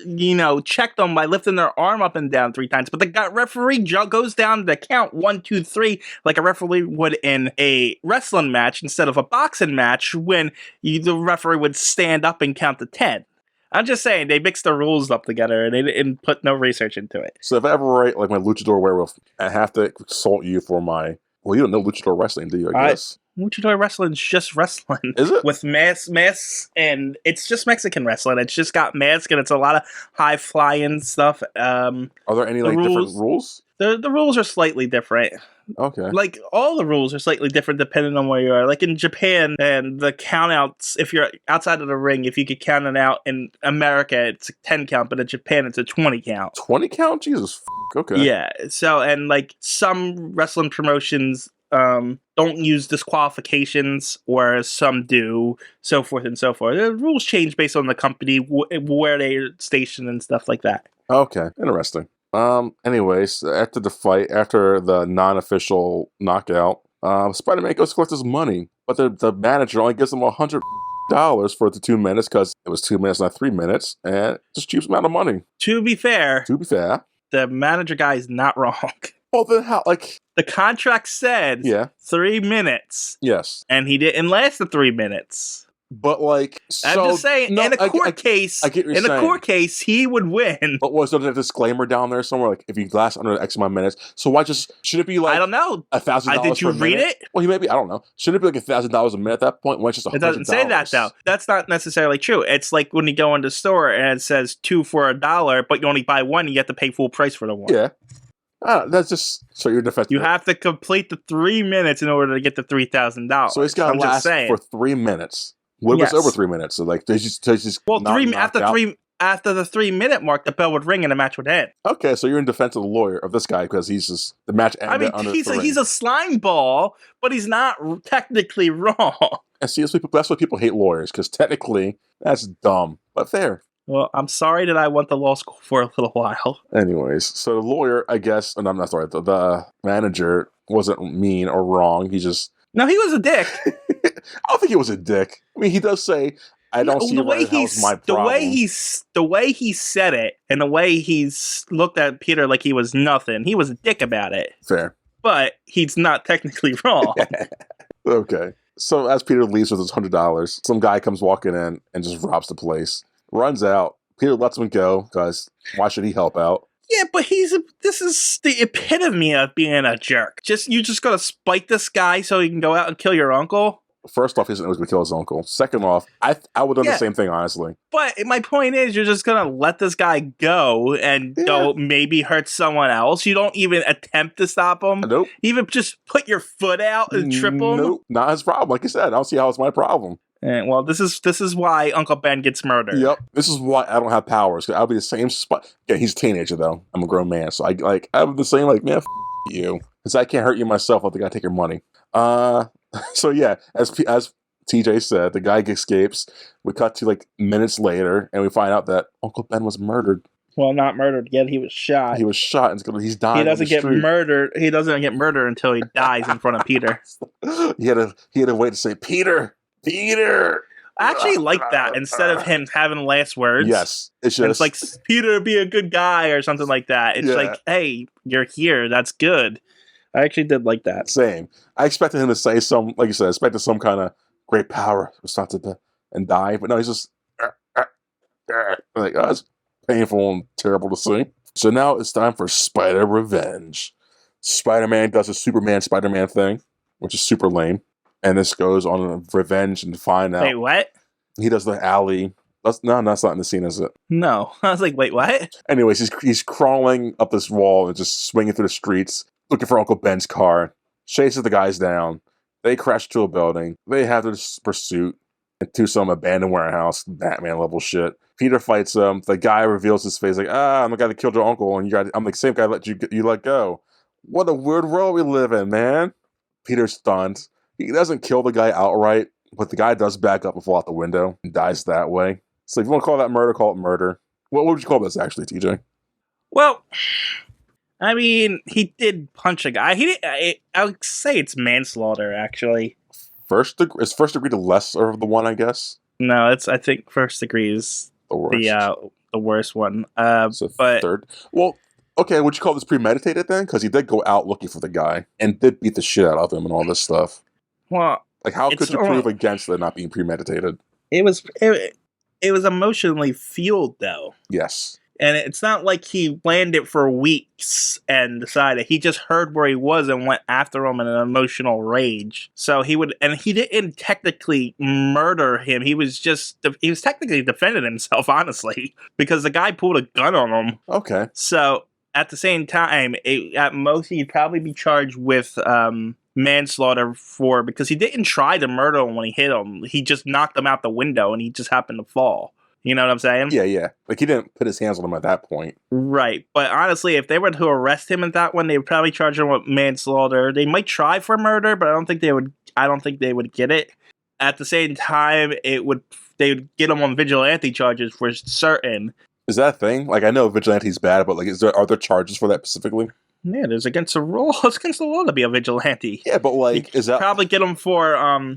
check them by lifting their arm up and down 3 times. But the referee goes down to count 1, 2, 3, like a referee would in a wrestling match instead of a boxing match when the referee would stand up and count to 10. I'm just saying, they mixed the rules up together and they didn't put no research into it. So if I ever write like my Luchador Werewolf, I have to consult you for my... Well, you don't know Luchador Wrestling, do you, I guess? Luchador Wrestling is just wrestling. Is it? With masks, and it's just Mexican wrestling. It's just got masks, and it's a lot of high-flying stuff. Are there any different rules? The rules are slightly different. Okay. Like, all the rules are slightly different depending on where you are. Like, in Japan, and the countouts, if you're outside of the ring, if you could count it out, in America, it's a 10 count, but in Japan, it's a 20 count. 20 count? Jesus, okay. Yeah, so, and, like, some wrestling promotions don't use disqualifications, whereas some do, so forth and so forth. The rules change based on the company, where they're stationed and stuff like that. Okay, interesting. Anyways, after the fight, after the non-official knockout, Spider-Man goes to collect his money, but the manager only gives him $100 for the 2 minutes because it was 2 minutes, not 3 minutes, and just cheap amount of money. To be fair, the manager guy is not wrong. Well, then how? Like, the contract said 3 minutes. Yes, and he didn't last the 3 minutes. But like, I'm just saying, in a court case, court case, he would win. But was there a disclaimer down there somewhere, like if you last under X amount of minutes? So why should it be like, I don't know, $1,000? Did you read it? Well, maybe, I don't know. Should it be like $1,000 a minute at that point? When it's just $100? It doesn't say that though. That's not necessarily true. It's like when you go in the store and it says 2 for $1, but you only buy 1, you have to pay full price for the 1. Yeah. That's just so you're defensive. You have to complete the 3 minutes in order to get the $3,000. So it's got to last for 3 minutes. What was over 3 minutes? So like they just well, after the 3 minute mark, the bell would ring and the match would end. Okay, so you're in defense of the lawyer of this guy because he's just the match ended under he's a slime ball, but he's not technically wrong. And see, that's why people hate lawyers, because technically that's dumb, but fair. Well, I'm sorry that I went to law school for a little while. Anyways, so the lawyer, I guess, and I'm not sorry, the manager wasn't mean or wrong. He just... No, he was a dick. I don't think he was a dick. I mean, he does say, I don't see why how's my problem. The way he said it, and the way he's looked at Peter like he was nothing, he was a dick about it. Fair. But he's not technically wrong. Okay. So as Peter leaves with his $100, some guy comes walking in and just robs the place. Runs out. Peter lets him go, because why should he help out? Yeah, but this is the epitome of being a jerk. You just gotta spite this guy so he can go out and kill your uncle? First off, he doesn't know he's gonna kill his uncle. Second off, I would have done the same thing, honestly. But my point is, you're just gonna let this guy go and go maybe hurt someone else. You don't even attempt to stop him. Nope. Even just put your foot out and trip him. Nope. Not his problem. Like I said, I don't see how it's my problem. And, well, this is why Uncle Ben gets murdered. Yep. This is why I don't have powers. I'll be the same spot. Yeah, he's a teenager though. I'm a grown man, so I have the same man. You, because I can't hurt you myself. I think I take your money. So yeah, as TJ said, the guy escapes. We cut to minutes later, and we find out that Uncle Ben was murdered. Well, not murdered yet. He was shot. He was shot, and he's dying. He doesn't get murdered. He doesn't get murdered until he dies in front of Peter. He had to wait to say Peter. I actually like that instead of him having last words. Yes, it's like Peter, be a good guy or something like that. It's like, hey, you're here. That's good. I actually did like that. Same. I expected him to say some, like you said, I expected some kind of great power and die, but no, he's just it's painful and terrible to see. So now it's time for Spider Revenge. Spider-Man does a Superman Spider-Man thing, which is super lame. And this goes on a revenge and find out. Wait, what? He does the alley. That's not in the scene, is it? No. I was like, wait, what? Anyways, he's crawling up this wall and just swinging through the streets, looking for Uncle Ben's car. Chases the guys down. They crash to a building. They have this pursuit into some abandoned warehouse, Batman level shit. Peter fights him. The guy reveals his face, like, I'm the guy that killed your uncle, and I'm the same guy that you let go. What a weird world we live in, man. Peter's stunned. He doesn't kill the guy outright, but the guy does back up and fall out the window and dies that way. So if you want to call that murder, call it murder. What would you call this actually, TJ? Well, I mean, he did punch a guy. He did, I would say it's manslaughter, actually. Is first degree the lesser of the one, I guess? No, I think first degree is The worst. the worst one. So But third. Well, okay, would you call this premeditated then? Because he did go out looking for the guy and did beat the shit out of him and all this stuff. well, Like, how It's could you prove against it not being premeditated? it was emotionally fueled though. Yes. And it's not like he planned it for weeks and decided. He just heard where he was and went after him in an emotional rage. So he didn't technically murder him. He was technically defending himself, honestly, because the guy pulled a gun on him. Okay. So at the same time, at most he'd probably be charged with manslaughter because he didn't try to murder him when he hit him. He just knocked him out the window and he just happened to fall. You know what I'm saying? Yeah. Like, he didn't put his hands on him at that point. Right. But honestly, if they were to arrest him at that one, they would probably charge him with manslaughter. They might try for murder, but I don't think they would get it. At the same time, they would get him on vigilante charges for certain. Is that a thing? Like, I know vigilante's bad, but like, are there charges for that specifically? Yeah, there's against the rule. It's against the law to be a vigilante. Yeah, but like, is that probably get him for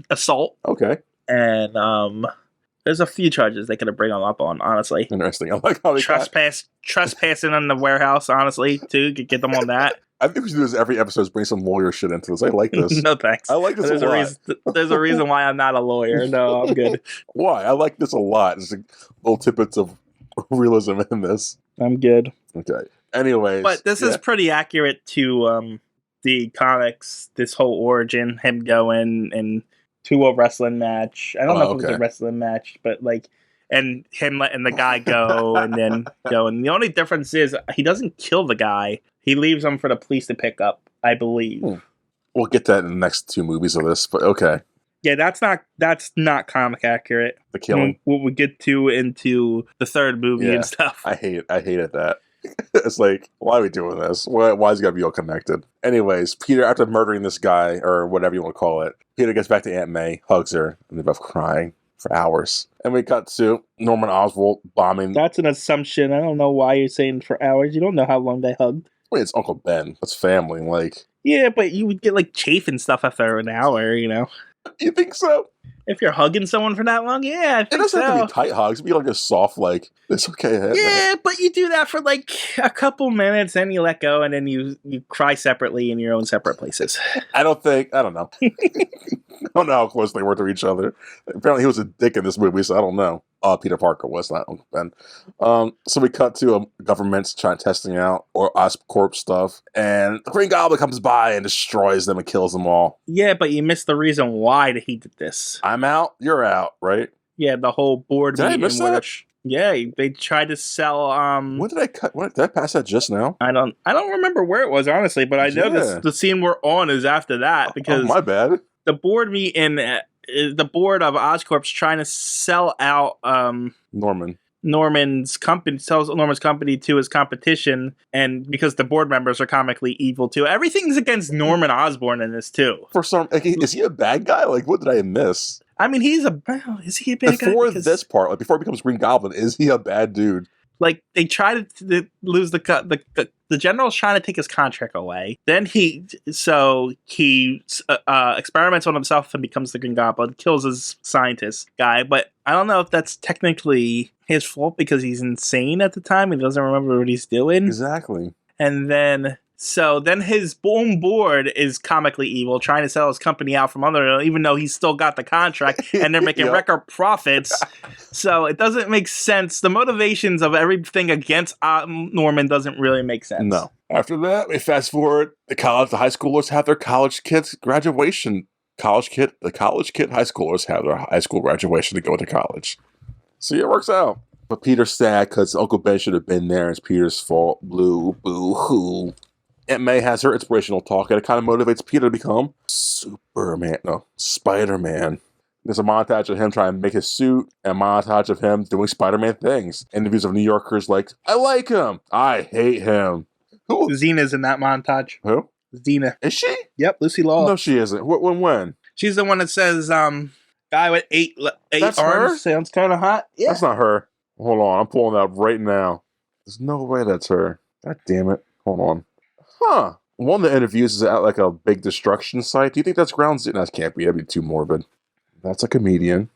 assault? Okay. And there's a few charges they could have bring him up on, honestly. Interesting. I like how they trespassing in the warehouse, honestly, too. Could get them on that. I think we should do this every episode, bring some lawyer shit into this. I like this. No thanks. I like this a lot. There's a reason why I'm not a lawyer. No, I'm good. Why? I like this a lot. There's like little tidbits of realism in this. I'm good. Okay. Anyways. But this is pretty accurate to the comics, this whole origin, him going and to a wrestling match. I don't know if it was a wrestling match, but like, and him letting the guy go and then go. And the only difference is he doesn't kill the guy. He leaves him for the police to pick up, I believe. We'll get that in the next two movies of this, but okay. Yeah, that's not comic accurate. The killing. What we get to into the third movie and stuff. I hated that. It's like, why are we doing this? Why is it got to be all connected? Anyways, Peter, after murdering this guy, or whatever you want to call it, Peter gets back to Aunt May, hugs her, and they're both crying for hours. And we cut to Norman Oswald bombing. That's an assumption. I don't know why you're saying for hours. You don't know how long they hugged. Wait, it's Uncle Ben. That's family. Like, yeah, but you would get like chafe and stuff after an hour, you know? You think so? If you're hugging someone for that long, yeah, I think so. It doesn't have to be tight hugs. It'd be like a soft, like, it's okay. Yeah, but you do that for like a couple minutes, then you let go, and then you cry separately in your own separate places. I don't know. I don't know how close they were to each other. Apparently he was a dick in this movie, so I don't know. Peter Parker was, not Uncle Ben. So we cut to governments trying testing out or Oscorp stuff, and the Green Goblin comes by and destroys them and kills them all. Yeah, but you missed the reason why he did this. I'm out, you're out, right? Yeah, the whole board meeting. Did I miss that? Yeah, they tried to sell. When did I cut? Did I pass that just now? I don't remember where it was, honestly, but I know the scene we're on is after that because my bad. The board meeting. The board of Oscorp's trying to sell out Norman's company, sells Norman's company to his competition, and because the board members are comically evil too. Everything's against Norman Osborn in this too. Is he a bad guy? Like, what did I miss? I mean, is he a bad guy? Before this part, like before he becomes Green Goblin, is he a bad dude? Like, they try to lose the general's trying to take his contract away. Then he experiments on himself and becomes the Green Goblin, kills his scientist guy. But I don't know if that's technically his fault because he's insane at the time. He doesn't remember what he's doing. Exactly. And then his own board is comically evil, trying to sell his company out from under him, even though he's still got the contract and they're making record profits. So it doesn't make sense. The motivations of everything against Norman doesn't really make sense. No. After that, we fast forward. The high schoolers have their college kids graduation. The college kid high schoolers have their high school graduation to go to college. See, it works out. But Peter's sad because Uncle Ben should have been there. It's Peter's fault. Blue, boo, hoo. Aunt May has her inspirational talk, and it kind of motivates Peter to become Spider-Man. There's a montage of him trying to make his suit, and a montage of him doing Spider-Man things. Interviews of New Yorkers like, I like him, I hate him. Who? Xena's in that montage. Who? Xena. Is she? Yep, Lucy Law. No, she isn't. When? She's the one that says, guy with eight That's arms her? sounds kind of hot. Yeah. That's not her. Hold on, I'm pulling that up right now. There's no way that's her. God damn it. Hold on. Huh. One of the interviews is at like a big destruction site. Do you think that's Ground Zero? No, that can't be. That'd be too morbid. That's a comedian.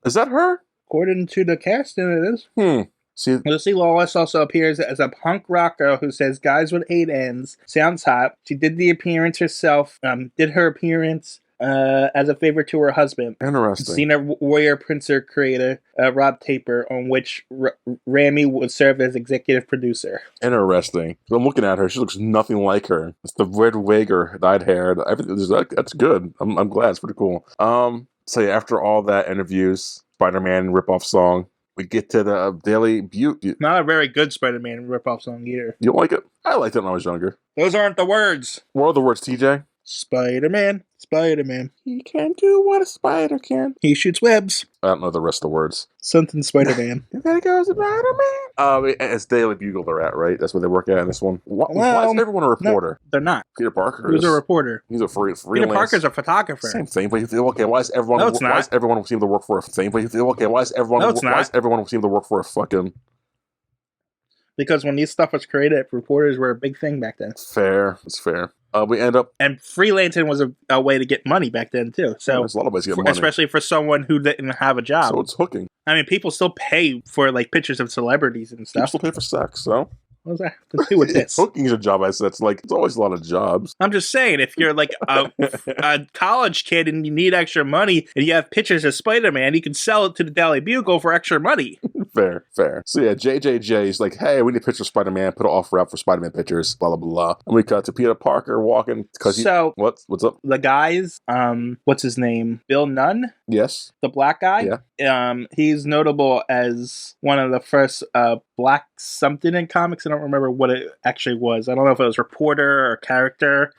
Is that her? According to the casting, it is. See, Lucy Lawless also appears as a punk rock girl who says guys with 8 ends. Sounds hot. She did the appearance herself. Did her appearance as a favor to her husband. interesting. Xena Warrior Princer creator Rob Taper, on which Rami would serve as executive producer. Interesting. I'm looking at her. She looks nothing like her. It's the red wig or dyed hair. Everything. That's good. I'm glad. It's pretty cool. So yeah, after all that interviews, Spider-Man ripoff song, we get to the Daily Bugle. Not a very good Spider-Man ripoff song either. You don't like it? I liked it when I was younger. Those aren't the words. What are the words, TJ? Spider-Man, Spider-Man. He can do what a spider can. He shoots webs. I don't know the rest of the words. Something Spider-Man. There goes Spider-Man. It's Daily Bugle they're at, right? That's where they work at in this one. Why is everyone a reporter? No, they're not. Peter Parker Who's a reporter? He's a freelance. Peter Parker's a photographer. Same thing, but you feel okay. Why is everyone? No, it's not. Why is everyone seem to work for a thing? But you feel okay. Why is everyone? No, it's not. Why is everyone seem to work for a fucking? Because when this stuff was created, reporters were a big thing back then. Fair. It's fair. We end up, and freelancing was a way to get money back then too. So there's a lot of ways to get money, especially for someone who didn't have a job. So it's hooking. I mean, people still pay for like pictures of celebrities and stuff. People still pay for sex. So what does that have to do with this? Hooking is a job. It's like it's always a lot of jobs. I'm just saying, if you're like a college kid and you need extra money and you have pictures of Spider-Man, you can sell it to the Daily Bugle for extra money. Fair. So yeah, JJJ's like, hey, we need a picture of Spider-Man. Put an offer out for Spider-Man pictures. Blah blah blah. And we cut to Peter Parker walking because what's up? The guys, what's his name? Bill Nunn. Yes. The black guy. Yeah. He's notable as one of the first black something in comics. I don't remember what it actually was. I don't know if it was reporter or character.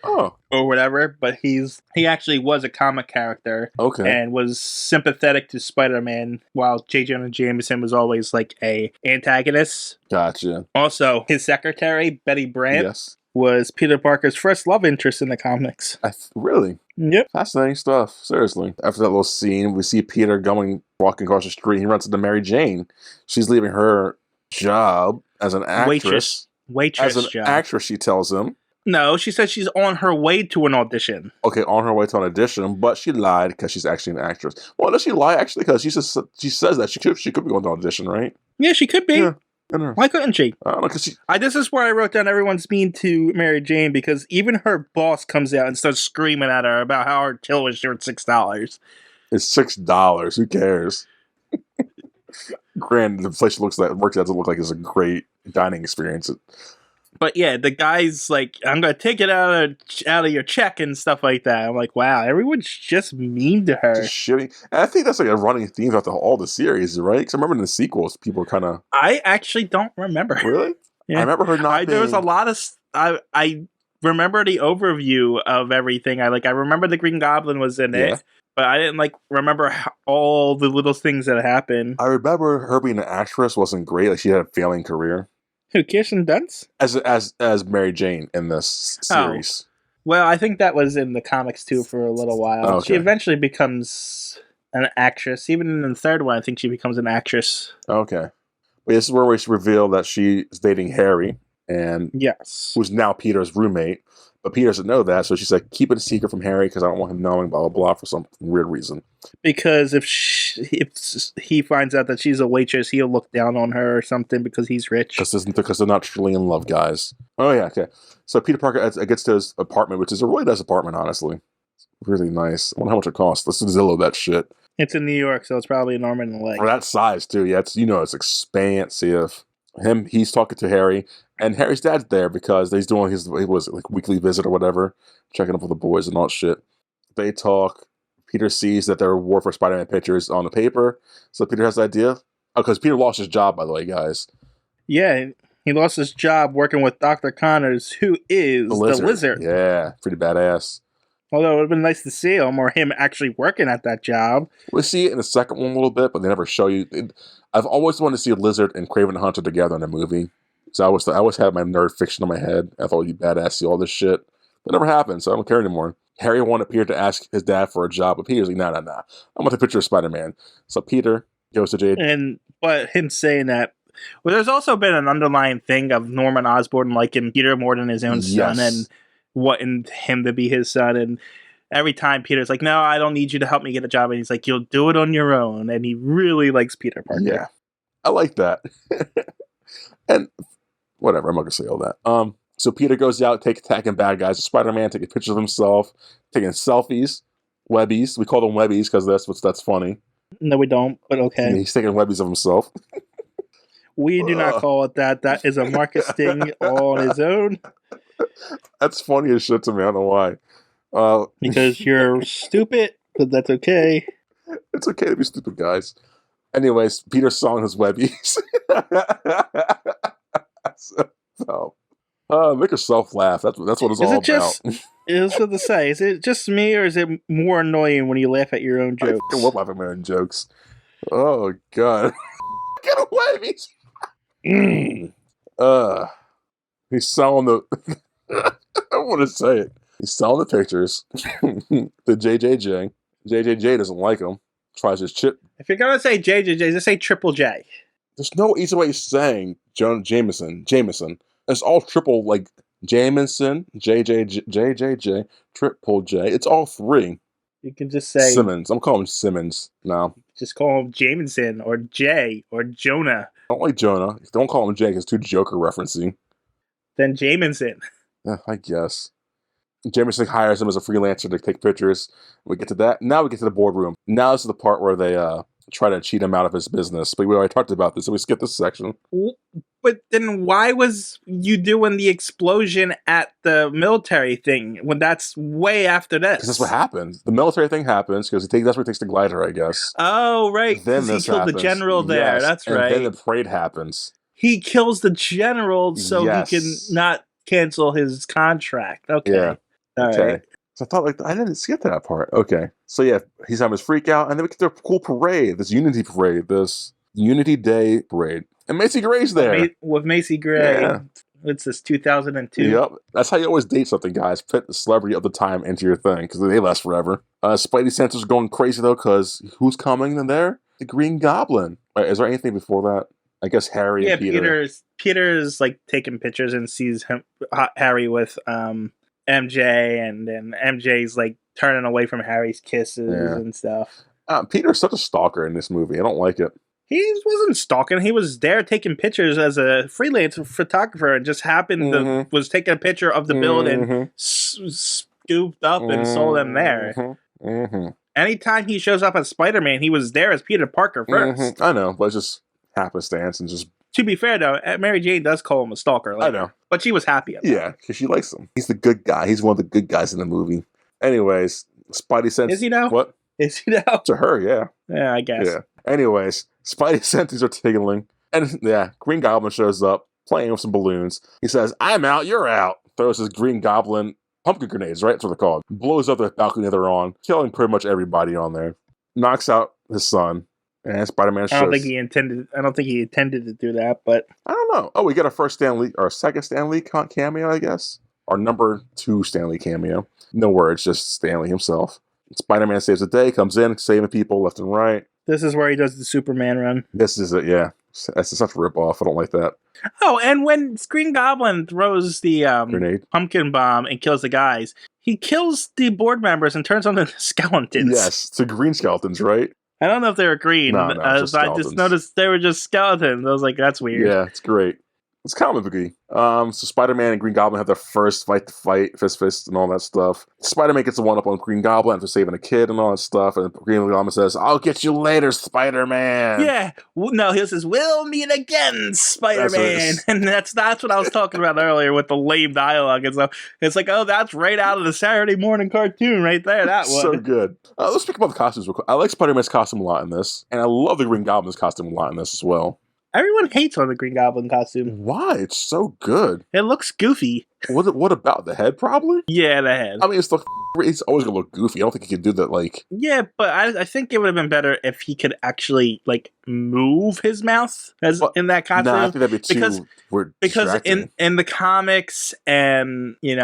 Or whatever, but he actually was a comic character, and was sympathetic to Spider-Man, while J. Jonah Jameson was always like a antagonist. Gotcha. Also, his secretary Betty Brant was Peter Parker's first love interest in the comics. Really? Yep. Fascinating stuff. Seriously. After that little scene, we see Peter walking across the street. He runs into Mary Jane. She's leaving her job as an actress. Waitress as an job. Actress, she tells him. No, she said she's on her way to an audition. Okay, on her way to an audition, but she lied because she's actually an actress. Well, does she lie actually? Because she says that she could be going to audition, right? Yeah, she could be. Yeah. Why couldn't she? I don't know, because this is where I wrote down everyone's mean to Mary Jane, because even her boss comes out and starts screaming at her about how her till was short $6. It's $6. Who cares? Granted, the place works out doesn't look like it's a great dining experience. But yeah, the guy's like, I'm going to take it out of your check and stuff like that. I'm like, wow, everyone's just mean to her. Just shitty. And I think that's like a running theme throughout all the series, right? Because I remember in the sequels, people were kind of... I actually don't remember. Really? Yeah. I remember her not being... There was a lot of... I remember the overview of everything. I remember the Green Goblin was in it. But I didn't remember all the little things that happened. I remember her being an actress wasn't great. Like she had a failing career. Who, Kirsten Dunst? As Mary Jane in this series. Well, I think that was in the comics too for a little while. She eventually becomes an actress. Even in the third one, I think she becomes an actress. Okay. But this is where we reveal that she is dating Harry, and who's now Peter's roommate. But Peter doesn't know that, so she's like, keep it a secret from Harry because I don't want him knowing, blah, blah, blah, for some weird reason. Because if he finds out that she's a waitress, he'll look down on her or something because he's rich. Because they're not truly in love, guys. Oh, yeah, okay. So Peter Parker gets to his apartment, which is a really nice apartment, honestly. Really nice. I wonder how much it costs. Let's Zillow that shit. It's in New York, so it's probably an arm and a leg. For that size, too. Yeah, it's expansive. He's talking to Harry, and Harry's dad's there because he's doing his weekly visit or whatever, checking up with the boys and all that shit. They talk. Peter sees that there are War for Spider-Man pictures on the paper, so Peter has the idea. Oh, because Peter lost his job, by the way, guys. Yeah, he lost his job working with Dr. Connors, who is the Lizard. Yeah, pretty badass. Although it would have been nice to see him or him actually working at that job. We'll see it in the second one a little bit, but they never show you. I've always wanted to see Lizard and Kraven the Hunter together in a movie. So I always had my nerd fiction in my head. I thought it'd be badass to see all this shit. That never happened, so I don't care anymore. Harry wanted Peter to ask his dad for a job, but Peter's like, nah. I want a picture of Spider-Man. So Peter goes to Jay. But him saying that, well, there's also been an underlying thing of Norman Osborn liking Peter more than his own son and wanting him to be his son. And every time Peter's like, no, I don't need you to help me get a job. And he's like, you'll do it on your own. And he really likes Peter Parker. Yeah, I like that. And whatever, I'm not going to say all that. So Peter goes out, attacking bad guys. Spider-Man taking pictures of himself, taking selfies, webbies. We call them webbies because that's funny. No, we don't, but okay. He's taking webbies of himself. We do not call it that. That is a Marcus thing all on his own. That's funny as shit to me. I don't know why. Because you're stupid, but that's okay. It's okay to be stupid, guys. Anyways, Peter's sawing his webbies. Make yourself laugh. That's what it's all about. I was going to say, is it just me, or is it more annoying when you laugh at your own jokes? I love laughing at my own jokes. Oh, God. Get away, he's selling the... I don't want to say it. He's selling the pictures. The JJJ. JJJ doesn't like him. Tries his chip. If you're going to say JJJ, just say Triple J. There's no easy way of saying Jameson. It's all triple, like Jameson, JJJ, Triple J. It's all three. You can just say Simmons. I'm calling him Simmons now. Just call him Jameson or Jay or Jonah. I don't like Jonah. Don't call him Jay because it's too Joker referencing. Then Jameson. Yeah, I guess. Jameson hires him as a freelancer to take pictures. We get to that. Now we get to the boardroom. Now this is the part where they try to cheat him out of his business. But we already talked about this, so we skip this section. But then why was you doing the explosion at the military thing when that's way after this? Because that's what happens. The military thing happens because that's where he takes the glider, I guess. Oh, right. Then he killed the general there. Yes. That's right. And then the parade happens. He kills the general so he can not cancel his contract. Okay. Yeah. All right. So I thought, I didn't skip that part. Okay. So yeah, he's having his freak out, and then we get the cool parade, this Unity parade, this Unity Day parade. And Macy Gray's there. With Macy Gray. Yeah. What's this, 2002? Yep. That's how you always date something, guys. Put the celebrity of the time into your thing, because they last forever. Spidey Senses are going crazy, though, because who's coming in there? The Green Goblin. Right, is there anything before that? I guess Harry and Peter. Peter's like taking pictures and sees Harry with MJ, and then MJ's like turning away from Harry's kisses and stuff. Peter's such a stalker in this movie. I don't like it. He wasn't stalking. He was there taking pictures as a freelance photographer, and just happened to was taking a picture of the building, scooped up and sold them there. Anytime he shows up as Spider-Man, he was there as Peter Parker first. I know, but it's just happenstance and just... To be fair, though, Mary Jane does call him a stalker later. I know. But she was happy about it. Yeah, because she likes him. He's the good guy. He's one of the good guys in the movie. Anyways, Spidey senses... Is he now? What? Is he now? To her, yeah. Yeah, I guess. Yeah. Anyways, Spidey senses are tingling. And yeah, Green Goblin shows up, playing with some balloons. He says, I'm out, you're out. Throws his Green Goblin pumpkin grenades, right? That's what they're called. Blows up the balcony they're on, killing pretty much everybody on there. Knocks out his son. And Spider-Man shows... I don't think he intended to do that, but... I don't know. Oh, we got our second Stan Lee cameo, I guess. Our number 2 Stan Lee cameo. No words, just Stan Lee himself. Spider-Man saves the day, comes in, saving people left and right. This is where he does the Superman run. This is it, yeah. That's such a rip-off. I don't like that. Oh, and when Green Goblin throws the grenade pumpkin bomb and kills the guys, he kills the board members and turns them into skeletons. Yes, to green skeletons, right? I don't know if they were green. No, I just noticed they were just skeletons. I was like, that's weird. Yeah, it's great. It's comic booky. So Spider-Man and Green Goblin have their first fight, fist, and all that stuff. Spider-Man gets the one-up on Green Goblin after saving a kid and all that stuff, and Green Goblin says, I'll get you later, Spider-Man. Yeah. No, he says, we'll meet again, Spider-Man. And that's what I was talking about earlier with the lame dialogue and stuff. It's like, oh, that's right out of the Saturday morning cartoon right there, that one. So good. Let's speak about the costumes real quick. I like Spider-Man's costume a lot in this, and I love the Green Goblin's costume a lot in this as well. Everyone hates on the Green Goblin costume. Why? It's so good. It looks goofy. What about the head, probably? Yeah, the head. I mean, it's the He's always gonna look goofy. I don't think he could do that. Like, Yeah, but I think it would have been better if he could actually like move his mouth as but, in that costume. nah, I think that'd be because too weird. because Distracting. in the comics and in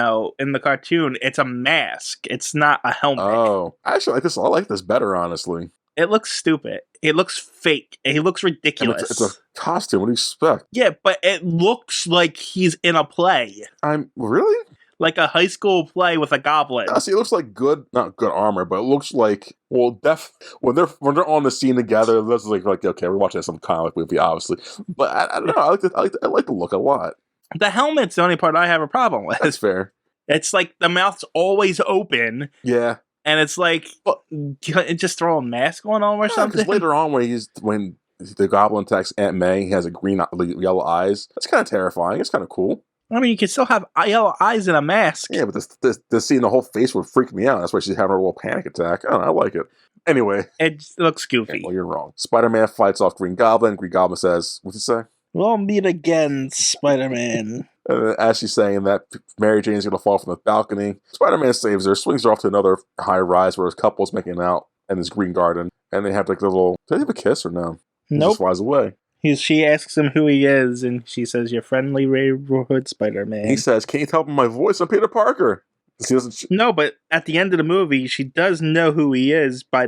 the cartoon, it's a mask. It's not a helmet. Oh, actually, I like this better, honestly. It looks stupid. It looks fake. It looks ridiculous. It's a costume. What do you expect? Yeah, but it looks like he's in a play. I'm really. Like a high school play with a goblin. See, it looks like not good armor, but it looks like when they're on the scene together, this is like okay, we're watching some comic movie, obviously. But I don't know, I like the look a lot. The helmet's the only part I have a problem with. That's fair. It's like the mouth's always open. Yeah, and it's like just throw a mask on him or something. Because later on, when the goblin attacks Aunt May, he has yellow eyes. That's kind of terrifying. It's kind of cool. I mean, you can still have yellow eyes in a mask. Yeah, but this seeing the whole face would freak me out. That's why she's having a little panic attack. I don't know, I like it. Anyway. It looks goofy. Well, you're wrong. Spider-Man fights off Green Goblin. Green Goblin says, what's he say? We'll meet again, Spider-Man. As she's saying that, Mary Jane's going to fall from the balcony. Spider-Man saves her, swings her off to another high rise where his couple's making out in this green garden. And they have like a little... Do they have a kiss or no? He Nope. just flies away. She asks him who he is, and she says, "Your friendly neighborhood Spider-Man." He says, "Can you tell me my voice? I'm Peter Parker." No, but at the end of the movie, she does know who he is by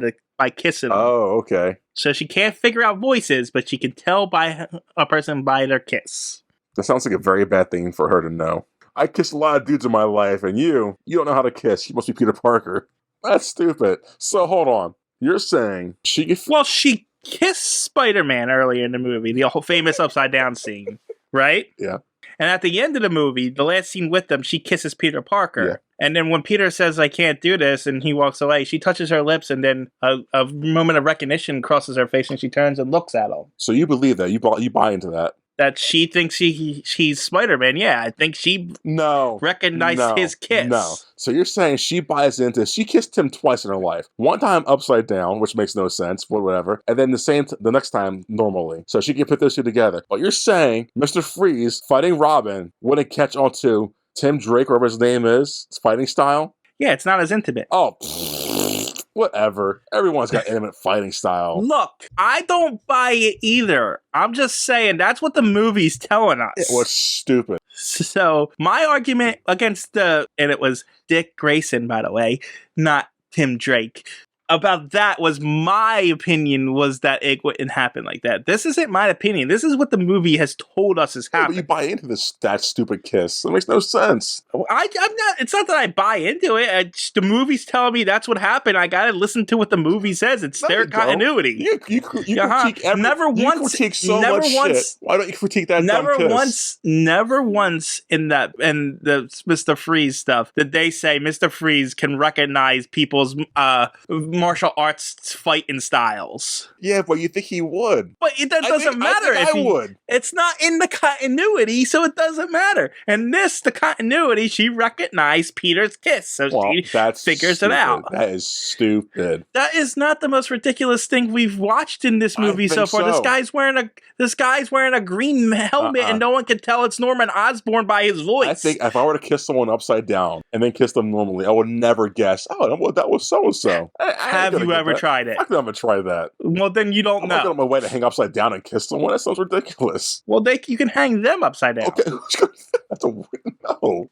kissing him. Oh, okay. So she can't figure out voices, but she can tell by a person by their kiss. That sounds like a very bad thing for her to know. I kissed a lot of dudes in my life, and you don't know how to kiss. You must be Peter Parker. That's stupid. So hold on. You're saying she... Well, she kissed Spider-Man earlier in the movie, the whole famous upside down scene, right? Yeah. And at the end of the movie, the last scene with them, she kisses Peter Parker. Yeah. And then when Peter says, "I can't do this," and he walks away, she touches her lips, and then a moment of recognition crosses her face, and she turns and looks at him. So you believe that? You buy into that? That she thinks she's Spider-Man. Yeah, I think she recognized his kiss. No. So you're saying she buys into... She kissed him twice in her life. One time upside down, which makes no sense, but whatever. And then the next time normally. So she can put those two together. But you're saying Mr. Freeze fighting Robin wouldn't catch on to Tim Drake, whatever his name is, fighting style? Yeah, it's not as intimate. Oh, whatever. Everyone's got intimate fighting style. Look, I don't buy it either. I'm just saying that's what the movie's telling us. It was stupid. So my argument against and it was Dick Grayson, by the way, not Tim Drake. About that was my opinion was that it wouldn't happen like that. This isn't my opinion. This is what the movie has told us is happening. But you buy into that stupid kiss. It makes no sense. I'm not. It's not that I buy into it. The movie's telling me that's what happened. I gotta listen to what the movie says. It's their continuity. You critique everything. Never once. You critique so much shit. Why don't you critique that dumb kiss? Never once in the Mr. Freeze stuff did they say Mr. Freeze can recognize people's martial arts fighting styles. Yeah, but you think he would. But that doesn't matter if he would. It's not in the continuity, so it doesn't matter. And the continuity, she recognized Peter's kiss, so she figures it out. That is stupid. That is not the most ridiculous thing we've watched in this movie so far. This guy's wearing a green helmet, and no one can tell it's Norman Osborn by his voice. I think if I were to kiss someone upside down and then kiss them normally, I would never guess, that was so-and-so. Have you ever tried it? I'm not going to try that. Well, then you don't know. I'm not on my way to hang upside down and kiss someone. That sounds ridiculous. Well, you can hang them upside down. Okay.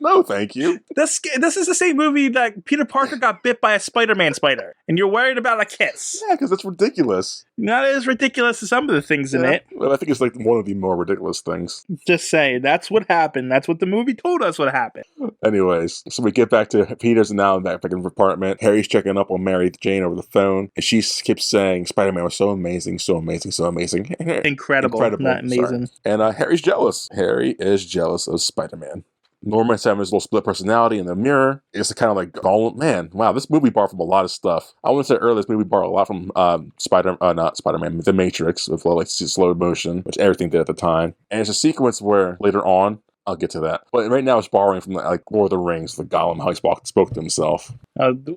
No, thank you. This is the same movie that Peter Parker got bit by a Spider-Man spider, and you're worried about a kiss. Yeah, because that's ridiculous. Not as ridiculous as some of the things in it. Well, I think it's like one of the more ridiculous things. Just say that's what happened. That's what the movie told us would happen. Anyways, so we get back to Peter's now back in the apartment. Harry's checking up on Mary Jane over the phone, and she keeps saying Spider-Man was so amazing, so amazing, so amazing. Incredible, not amazing. Sorry. And Harry's jealous. Harry is jealous of Spider-Man. Norman's having his little split personality in the mirror. It's kind of like, oh man, wow, this movie borrowed from a lot of stuff. I want to say earlier, this movie borrowed a lot from not Spider-Man, The Matrix, with like slow motion, which everything did at the time. And it's a sequence where later on, I'll get to that. But right now, it's borrowing from like Lord of the Rings, the Gollum, how he spoke to himself.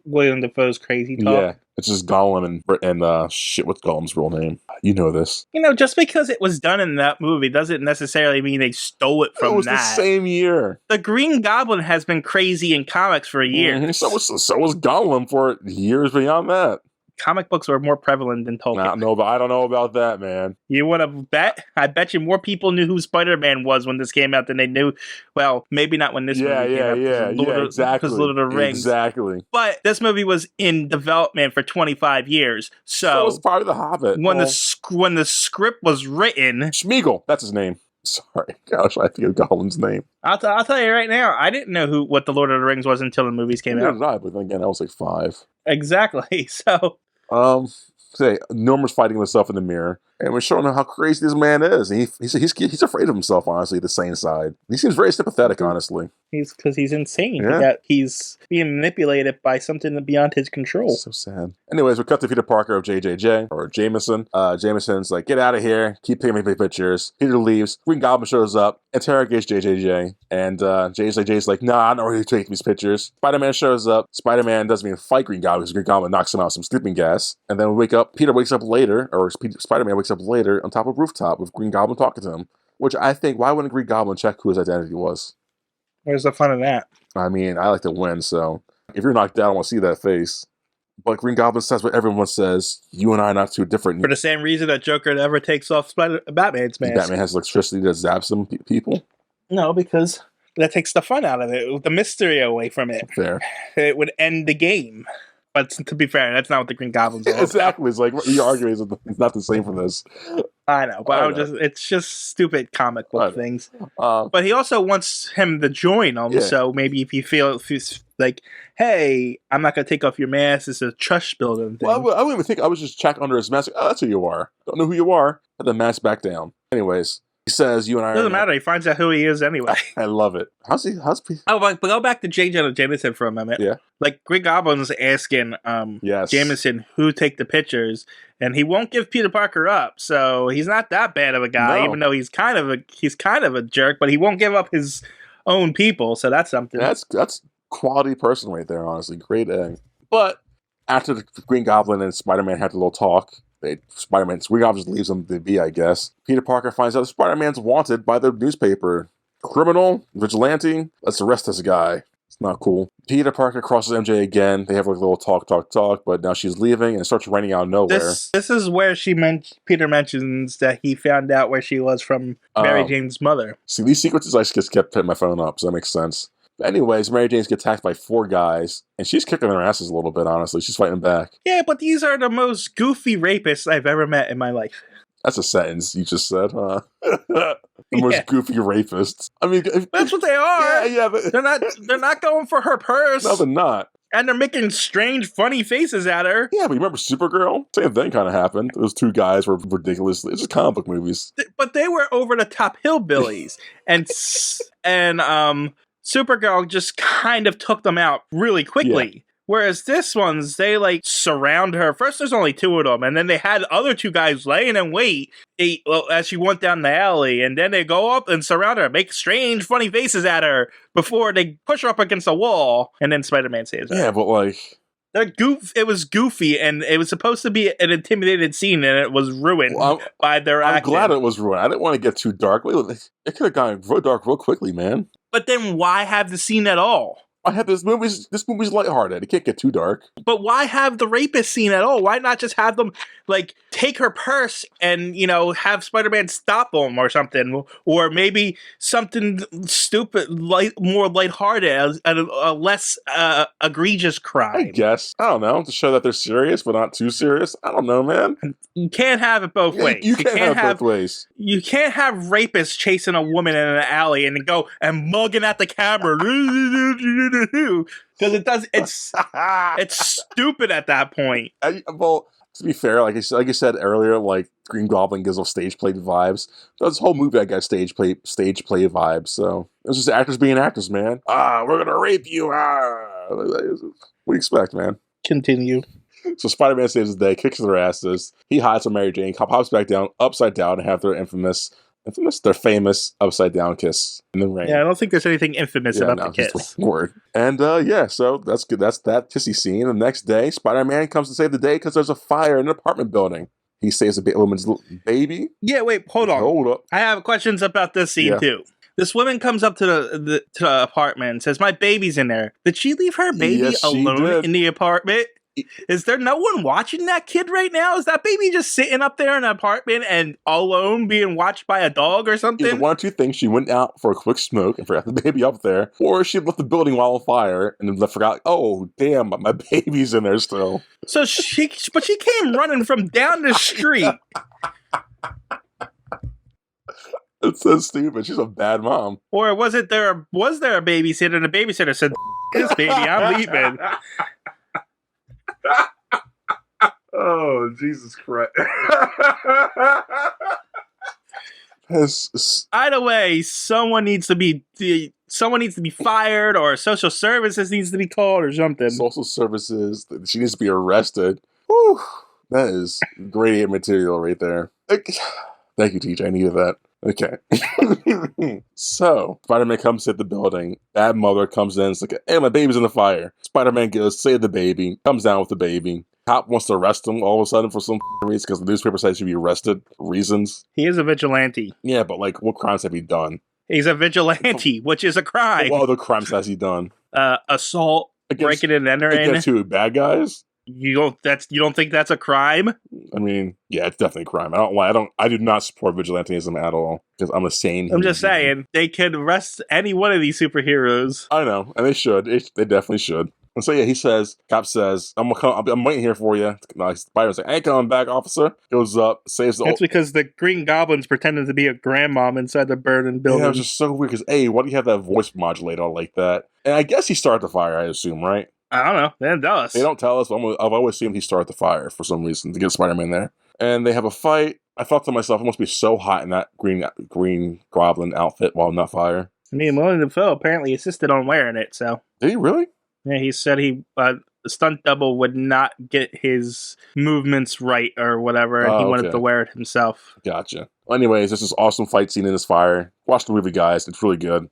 William Dafoe's crazy talk. Yeah, it's just Gollum and shit. What's Gollum's real name? You know this. Just because it was done in that movie doesn't necessarily mean they stole it from that. It was the same year. The Green Goblin has been crazy in comics for years. Mm-hmm. So was Gollum for years beyond that. Comic books were more prevalent than Tolkien. No, but I don't know about that, man. You want to bet? I bet you more people knew who Spider-Man was when this came out than they knew. Well, maybe not when this movie came out. Exactly. Because Lord of the Rings. Exactly. But this movie was in development for 25 years. So it was probably The Hobbit. When the script was written... Smeagol, that's his name. Sorry, gosh, I think of Gollum's name. I'll tell you right now, I didn't know what the Lord of the Rings was until the movies came out. But then again, I was like 5. Exactly. So... Norman's fighting himself in the mirror, and we're showing him how crazy this man is. And he's afraid of himself, honestly, the sane side. He seems very sympathetic, honestly. Because he's insane. Yeah. He's being manipulated by something beyond his control. So sad. Anyways, we cut to Peter Parker of JJJ, or Jameson. Jameson's like, get out of here, keep taking my pictures. Peter leaves, Green Goblin shows up, interrogates JJJ, and Jay's like, nah, I don't really take these pictures. Spider-Man shows up. Spider-Man doesn't even fight Green Goblin because Green Goblin knocks him out with some sleeping gas. And then we wake up, Peter wakes up later, or Spider-Man wakes up later on top of a rooftop with Green Goblin talking to him. Which I think, why wouldn't Green Goblin check who his identity was? Where's the fun of that? I mean, I like to win, so if you're knocked out, I want to see that face. But Green Goblin says what everyone says. You and I are not too different. For the same reason that Joker never takes off Batman's mask. Batman has electricity that zaps some people? No, because that takes the fun out of it, the mystery away from it. Fair. It would end the game. But to be fair, that's not what the Green Goblin's are. Exactly. It's like what you're arguing is it's not the same for this. I know, but it's just stupid comic book things. But he also wants him to join him, so maybe if he's like, hey, I'm not going to take off your mask, it's a trust building thing. Well, I wouldn't even think, I was just check under his mask. Oh, that's who you are. Don't know who you are. Put the mask back down. Anyways. He says, you and I doesn't matter. He finds out who he is anyway. I love it. How's but go back to J. Jonah Jameson for a moment. Yeah. Like, Green Goblin's asking Jameson who take the pictures, and he won't give Peter Parker up. So he's not that bad of a guy, even though he's kind of a jerk, but he won't give up his own people. So that's something. That's quality person right there, honestly. Great egg. But after the Green Goblin and Spider-Man had a little talk, Green Goblin just leaves him to be, I guess. Peter Parker finds out Spider-Man's wanted by the newspaper. Criminal, vigilante, let's arrest this guy. It's not cool. Peter Parker crosses MJ again. They have like a little talk, but now she's leaving and it starts raining out of nowhere. This is where Peter mentions that he found out where she was from Mary Jane's mother. See, these sequences I just kept hitting my phone up, so that makes sense. But anyways, Mary Jane gets attacked by 4 guys, and she's kicking their asses a little bit, honestly. She's fighting back. Yeah, but these are the most goofy rapists I've ever met in my life. That's a sentence you just said, huh? The most goofy rapists. I mean, that's what they are. Yeah, but they're not going for her purse. No, they're not. And they're making strange, funny faces at her. Yeah, but you remember Supergirl? Same thing kind of happened. Those 2 guys were ridiculous. It's just comic book movies. But they were over the top hillbillies, and Supergirl just kind of took them out really quickly. Yeah. Whereas this one's, they like surround her. First, there's only 2 of them, and then they had other 2 guys laying in wait as she went down the alley, and then they go up and surround her, make strange, funny faces at her before they push her up against a wall, and then Spider-Man saves her. Yeah, but like... It was goofy, and it was supposed to be an intimidated scene, and it was ruined by their acting. I'm glad it was ruined. I didn't want to get too dark. It could have gone real dark real quickly, man. But then why have the scene at all? I had this movie's lighthearted. It can't get too dark. But why have the rapist scene at all? Why not just have them like take her purse and have Spider-Man stop them or something, or maybe something stupid, more lighthearted, a less egregious crime? I guess. I don't know, to show that they're serious but not too serious. I don't know, man. You can't have it both ways. You can't have both ways. You can't have rapists chasing a woman in an alley and go and mugging at the camera. Because it's stupid at that point. Well, to be fair, like I said earlier, like Green Goblin gives off stage play vibes. This whole movie I got stage play vibes. So it was just actors being actors, man. We're gonna rape you. What do you expect, man? Continue. So Spider-Man saves the day, kicks their asses. He hides from Mary Jane, hops back down, upside down, and have their their famous upside down kiss in the rain. Yeah, I don't think there's anything infamous about the kiss. Word. And so that's good. That's that kissy scene. The next day, Spider-Man comes to save the day because there's a fire in an apartment building. He saves a woman's baby. Yeah, wait, hold on. Hold up. I have questions about this scene too. This woman comes up to the apartment and says, "My baby's in there." Did she leave her baby alone in the apartment? Is there no one watching that kid right now? Is that baby just sitting up there in an apartment and alone being watched by a dog or something? Either one or two things. She went out for a quick smoke and forgot the baby up there, or she left the building while on fire and then forgot, oh, damn, my baby's in there still. So she came running from down the street. It's so stupid. She's a bad mom. Or was there a babysitter and the babysitter said, "This baby, I'm leaving." Oh, Jesus Christ. Either way, someone needs to be fired, or social services needs to be called or something. Social services, she needs to be arrested. Whew, that is great material right there. Thank you, TJ. I needed that. Okay. So, Spider-Man comes hit the building. Bad mother comes in. It's like, hey, my baby's in the fire. Spider-Man goes, save the baby. Comes down with the baby. Cop wants to arrest him all of a sudden for some reason because the newspaper says he should be arrested for reasons. He is a vigilante. Yeah, but like, what crimes have he done? He's a vigilante, which is a crime. What other crimes has he done? Assault, breaking and entering. Against who? Bad guys? You don't think that's a crime? I mean, yeah, it's definitely a crime. I do not support vigilantism at all because I'm a sane. I'm just saying they could arrest any one of these superheroes. I know, and they should. They definitely should. And so yeah, cop says, I'm waiting here for you. Spider's like, I ain't coming back, officer. Goes up, saves the. That's because the Green Goblin's pretending to be a grandmom inside the burning building. Yeah, it was just so weird because why do you have that voice modulator like that? And I guess he started the fire, I assume, right? I don't know. They didn't tell us. They don't tell us, but I've always assumed he started the fire for some reason to get Spider-Man there. And they have a fight. I thought to myself, it must be so hot in that green Goblin outfit while in that fire. I mean, William Dafoe apparently insisted on wearing it, so. Did he really? Yeah, he said the stunt double would not get his movements right or whatever, and he wanted to wear it himself. Gotcha. Well, anyways, this is awesome fight scene in this fire. Watch the movie, guys. It's really good.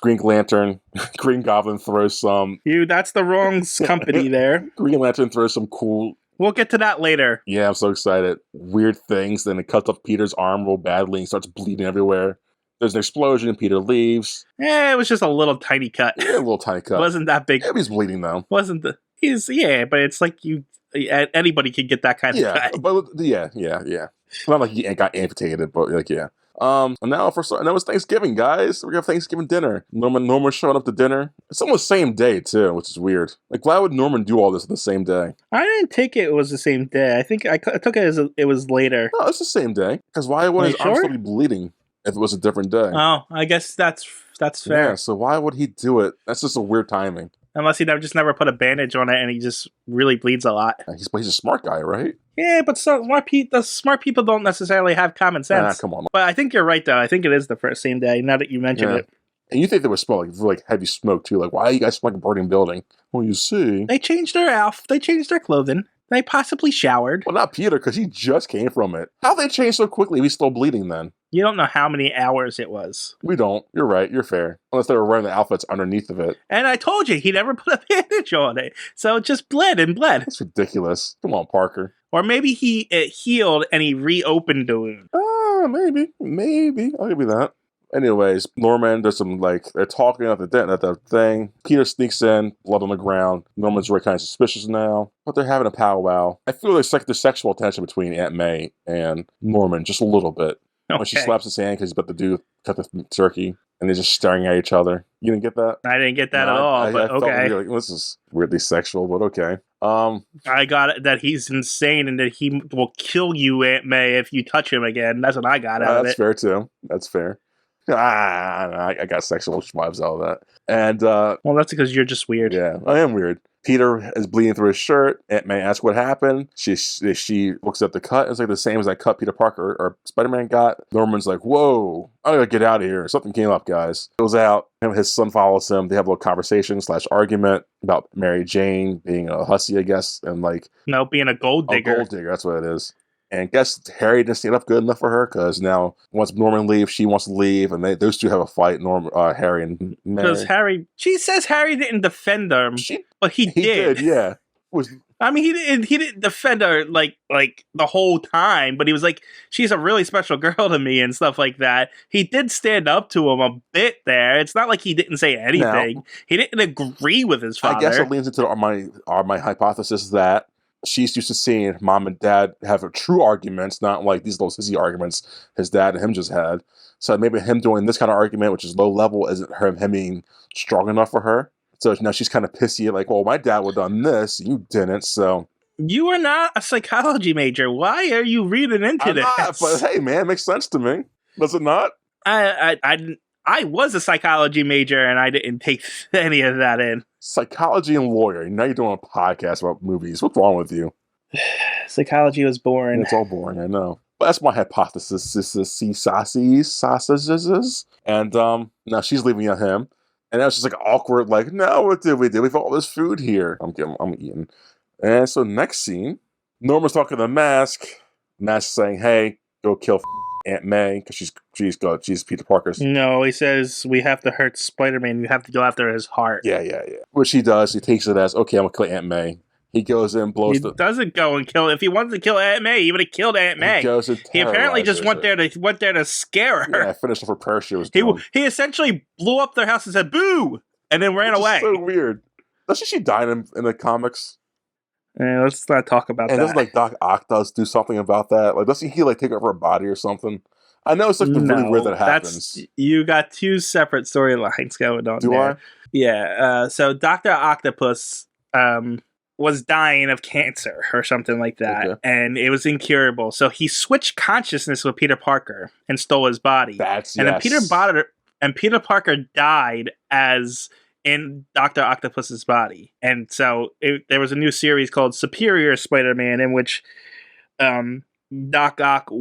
Green Lantern, Green Goblin throws some. That's the wrong company there. Green Lantern throws some cool. We'll get to that later. Yeah, I'm so excited. Weird things. Then it cuts off Peter's arm real badly and starts bleeding everywhere. There's an explosion and Peter leaves. It was just a little tiny cut. Yeah, a little tiny cut. Wasn't that big. Yeah, he's bleeding though. But it's like anybody could get that kind of cut. But yeah. Not like he got amputated, but like, yeah. And now it's Thanksgiving, guys. We're gonna have Thanksgiving dinner. Norman showing up to dinner. It's almost the same day too, which is weird. Like, why would Norman do all this on the same day? I didn't take it was the same day. I think I took it as it was later. No, it's the same day. Because why would his arm still be bleeding if it was a different day? Oh, I guess that's fair. Yeah. So why would he do it? That's just a weird timing. Unless he just never put a bandage on it and he just really bleeds a lot. He's a smart guy, right? Yeah, but the smart people don't necessarily have common sense. Come on. But I think you're right, though. I think it is the same day, now that you mentioned it. And you think they would smell like heavy smoke, too. Like, why do you guys smell like a burning building? Well, you see. They changed their outfit. They changed their clothing. They possibly showered. Well, not Peter, because he just came from it. How'd they change so quickly? He's still bleeding then. You don't know how many hours it was. We don't. You're right. You're fair. Unless they were wearing the outfits underneath of it. And I told you, he never put a bandage on it. So it just bled and bled. That's ridiculous. Come on, Parker. Or maybe it healed and he reopened the wound. Maybe. I'll give you that. Anyways, Norman, there's some, they're talking at the thing. Peter sneaks in, blood on the ground. Norman's really kind of suspicious now, but they're having a powwow. I feel there's sexual tension between Aunt May and Norman, just a little bit. Okay. When she slaps his hand because he's about to cut the turkey, and they're just staring at each other. You didn't get that? I didn't get that at all, but okay. I felt this is weirdly sexual, but okay. I got it that he's insane and that he will kill you, Aunt May, if you touch him again. That's what I got out of it. That's fair, too. That's fair. I got sexual vibes out of that. And well, that's because you're just weird. Yeah, I am weird. Peter is bleeding through his shirt. Aunt May asks what happened. She looks at the cut. It's like the same as that cut Peter Parker or Spider-Man got. Norman's like, whoa, I gotta get out of here. Something came up, guys. Goes out. His son follows him. They have a little conversation / argument about Mary Jane being a hussy, I guess, and being a gold digger. A gold digger, that's what it is. And guess Harry didn't stand up good enough for her because now once Norman leaves, she wants to leave, and those two have a fight. Harry and Mary. Because she says Harry didn't defend them, but he did. Yeah. I mean, he didn't defend her like the whole time, but he was like, she's a really special girl to me and stuff like that. He did stand up to him a bit there. It's not like he didn't say Now, anything. He didn't agree with his I guess it father. leans into my hypothesis that she's used to seeing mom and dad have a true arguments, not like these little sissy arguments his dad and him just had. So maybe him doing this kind of argument, which is low level, isn't him being strong enough for her. So now she's kind of pissy, like, well, my dad would have done this, you didn't. So You are not a psychology major. Why are you reading into I'm this? not, but hey, man, it makes sense to me. Does it not? I was a psychology major and I didn't take any of that in. Psychology and lawyer. Now you're doing a podcast about movies. What's wrong with you? Psychology was boring. It's all boring, I know. But that's my hypothesis. This is sausages. And now she's leaving at him. And now it's just like awkward, like, no, what did we do? We've all this food here. I'm eating. And so next scene, Norma's talking to the Mask. Mask saying, hey, go kill Aunt May, because she's Peter Parker's. No, he says we have to hurt Spider-Man. You have to go after his heart. Yeah. Which he does. He takes it as, okay, I'm going to kill Aunt May. He goes in, blows He doesn't go and kill. If he wanted to kill Aunt May, he would have killed Aunt May. He apparently just went there to scare her. Yeah, finished off her prayer she was doing. He essentially blew up their house and said "boo" and then ran away. So weird. Doesn't she die in the comics? Let's not talk about that. And doesn't like Doc Ock do something about that? Like, doesn't he like take over her body or something? I know it's like really weird that happens. You got two separate storylines going on. Do there. I? Yeah. So Dr. Octopus was dying of cancer or something like that, and it was incurable. So he switched consciousness with Peter Parker and stole his body. Then Peter Parker died as in Dr. Octopus's body. And so there was a new series called Superior Spider-Man in which Doc Ock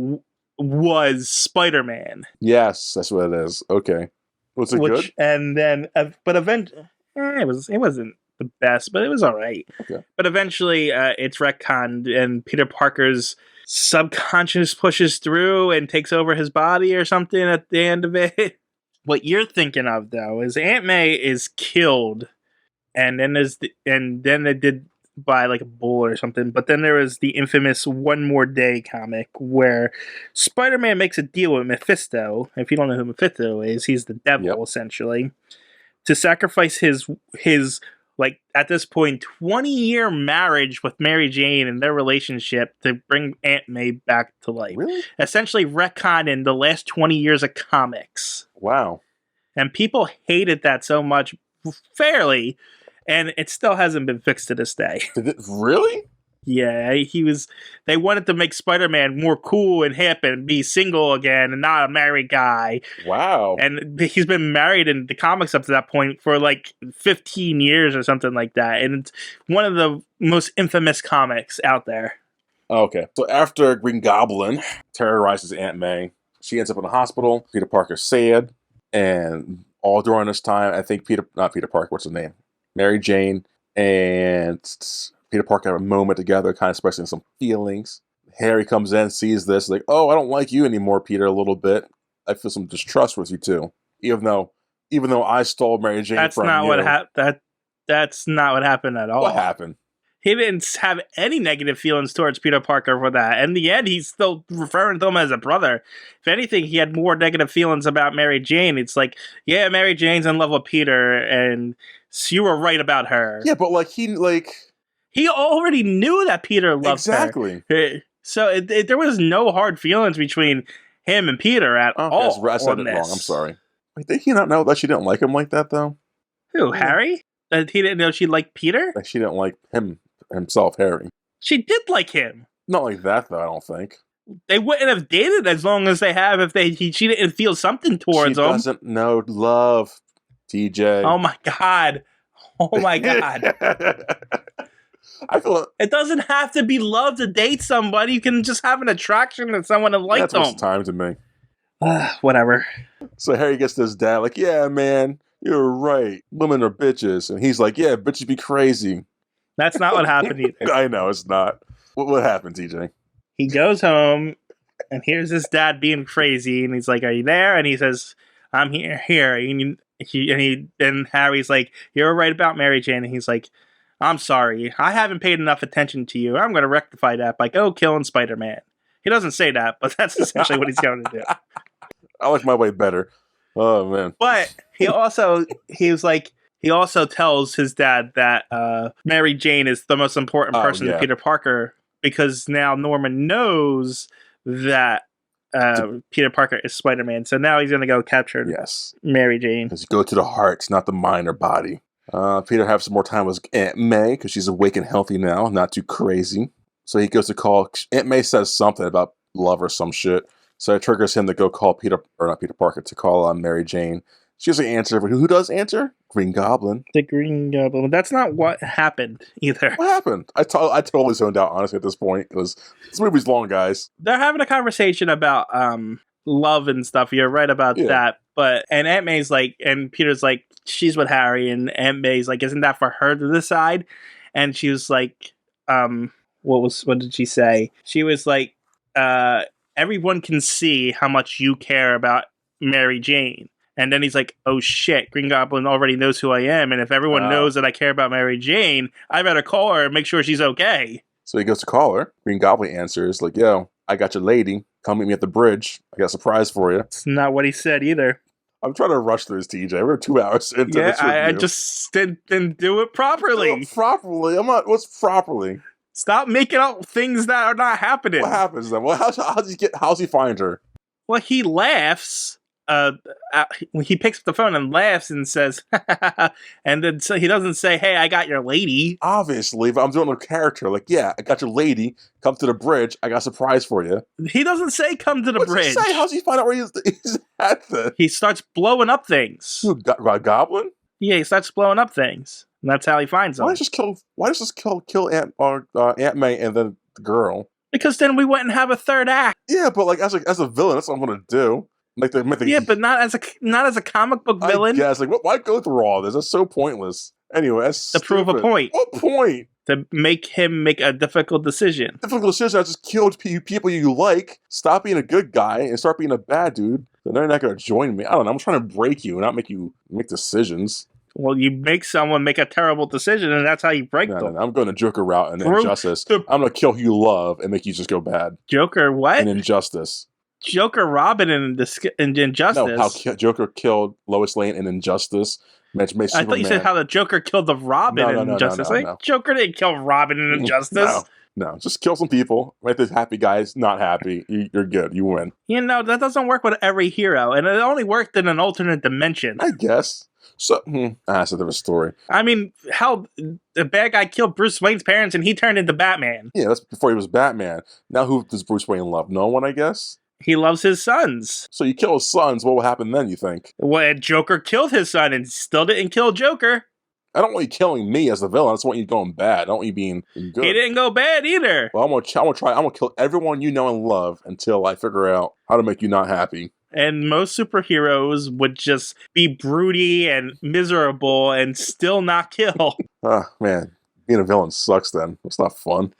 was Spider-Man. Yes, that's what it is. Okay. Was it good? And then, but eventually, it wasn't the best, but it was all right. Okay. But eventually, it's retconned, and Peter Parker's subconscious pushes through and takes over his body or something at the end of it. What you're thinking of, though, is Aunt May is killed, and then they did by like a bull or something. But then there was the infamous One More Day comic where Spider-Man makes a deal with Mephisto. If you don't know who Mephisto is, he's the devil essentially, to sacrifice his like at this point 20-year marriage with Mary Jane and their relationship to bring Aunt May back to life. Really? Essentially retconning the last 20 years of comics. Wow. And people hated that so much, fairly, and it still hasn't been fixed to this day. Did it really? Yeah, they wanted to make Spider-Man more cool and hip and be single again and not a married guy. Wow. And he's been married in the comics up to that point for like 15 years or something like that. And it's one of the most infamous comics out there. Okay. So after Green Goblin terrorizes Aunt May, she ends up in the hospital. Peter Parker's sad. And all during this time, I think not Peter Parker, what's his name? Mary Jane and Peter Parker have a moment together, kind of expressing some feelings. Harry comes in, sees this, like, oh, I don't like you anymore, Peter, a little bit. I feel some distrust with you too. Even though I stole Mary Jane from you. That's not what happened at all. What happened? He didn't have any negative feelings towards Peter Parker for that. In the end, he's still referring to him as a brother. If anything, he had more negative feelings about Mary Jane. It's like, yeah, Mary Jane's in love with Peter, and so you were right about her. Yeah, but he already knew that Peter loved exactly. her. So there was no hard feelings between him and Peter at all. I said it wrong. I'm sorry. Did he not know that she didn't like him like that, though? Who, Harry? That he didn't know she liked Peter? Like she didn't like himself, Harry. She did like him. Not like that, though, I don't think. They wouldn't have dated as long as they have if she didn't feel something towards him. She doesn't know love, TJ. Oh my god. Oh my god. I feel it doesn't have to be love to date somebody. You can just have an attraction to someone and like them. That's time to me. Whatever. So Harry gets this dad like, yeah, man, you're right. Women are bitches. And he's like, yeah, bitches be crazy. That's not what happened either. I know, it's not. What happened, TJ? He goes home, and here's his dad being crazy, and he's like, are you there? And he says, I'm here. And Harry's like, you're right about Mary Jane. And he's like, I'm sorry, I haven't paid enough attention to you. I'm going to rectify that by go killing Spider-Man. He doesn't say that, but that's essentially what he's going to do. I like my way better. Oh man. But he also tells his dad that Mary Jane is the most important person to Peter Parker, because now Norman knows that Peter Parker is Spider-Man. So now he's going to go capture Mary Jane. Let's go to the heart, not the mind or body. Peter has some more time with Aunt May because she's awake and healthy now, not too crazy. So he goes to call. Aunt May says something about love or some shit. So it triggers him to go call not Peter Parker, to call on Mary Jane. She doesn't answer, but who does answer? Green Goblin. The Green Goblin. That's not what happened either. What happened? I totally zoned out, honestly, at this point. Because this movie's long, guys. They're having a conversation about love and stuff. You're right about that. And Aunt May's like, and Peter's like, she's with Harry, and Aunt May's like, isn't that for her to decide? And she was like, what did she say? She was like, everyone can see how much you care about Mary Jane. And then he's like, oh shit, Green Goblin already knows who I am, and if everyone knows that I care about Mary Jane, I better call her and make sure she's okay. So he goes to call her. Green Goblin answers, like, yo, I got your lady. Come meet me at the bridge. I got a surprise for you. It's not what he said either. I'm trying to rush through this, TJ. We're 2 hours into this review. I just didn't do it properly. Do it properly? What's properly? Stop making up things that are not happening. What happens then? Well, how's he find her? Well, he laughs. He picks up the phone and laughs and says, and then so he doesn't say, hey, I got your lady. Obviously, but I'm doing a character. Like, yeah, I got your lady. Come to the bridge. I got a surprise for you. He doesn't say come to the bridge. He say? How's he find out where he's at then? He starts blowing up things. Who, Goblin? Yeah, he starts blowing up things. And that's how he finds them. Why does just kill Aunt May and then the girl? Because then we wouldn't have a third act. Yeah, but like as a villain, that's what I'm gonna do. Yeah, but not as a comic book villain. Yeah, it's like why go through all this? That's so pointless. Anyway, that's to prove a point. What point? To make him make a difficult decision. Difficult decision. I just killed people you like. Stop being a good guy and start being a bad dude. Then they're not gonna join me. I don't know. I'm trying to break you, not make you make decisions. Well, you make someone make a terrible decision, and that's how you break them. No. I'm going to Joker route and Injustice. I'm going to kill who you love and make you just go bad. Joker what? And Injustice. Joker Robin in Injustice. No, how Joker killed Lois Lane in Injustice. I thought you said how the Joker killed the Robin in Injustice. No. Joker didn't kill Robin in Injustice. No, just kill some people. Make the happy guys not happy. You're good. You win. That doesn't work with every hero, and it only worked in an alternate dimension. I guess. So, that's a different story. I mean, how the bad guy killed Bruce Wayne's parents and he turned into Batman. Yeah, that's before he was Batman. Now who does Bruce Wayne love? No one, I guess? He loves his sons. So you kill his sons, what will happen then, you think? Well, Joker killed his son and still didn't kill Joker. I don't want you killing me as the villain. I just want you going bad. I don't want you being good. He didn't go bad either. Well, I'm gonna try. I'm gonna kill everyone you know and love until I figure out how to make you not happy. And most superheroes would just be broody and miserable and still not kill. Man, being a villain sucks then. It's not fun.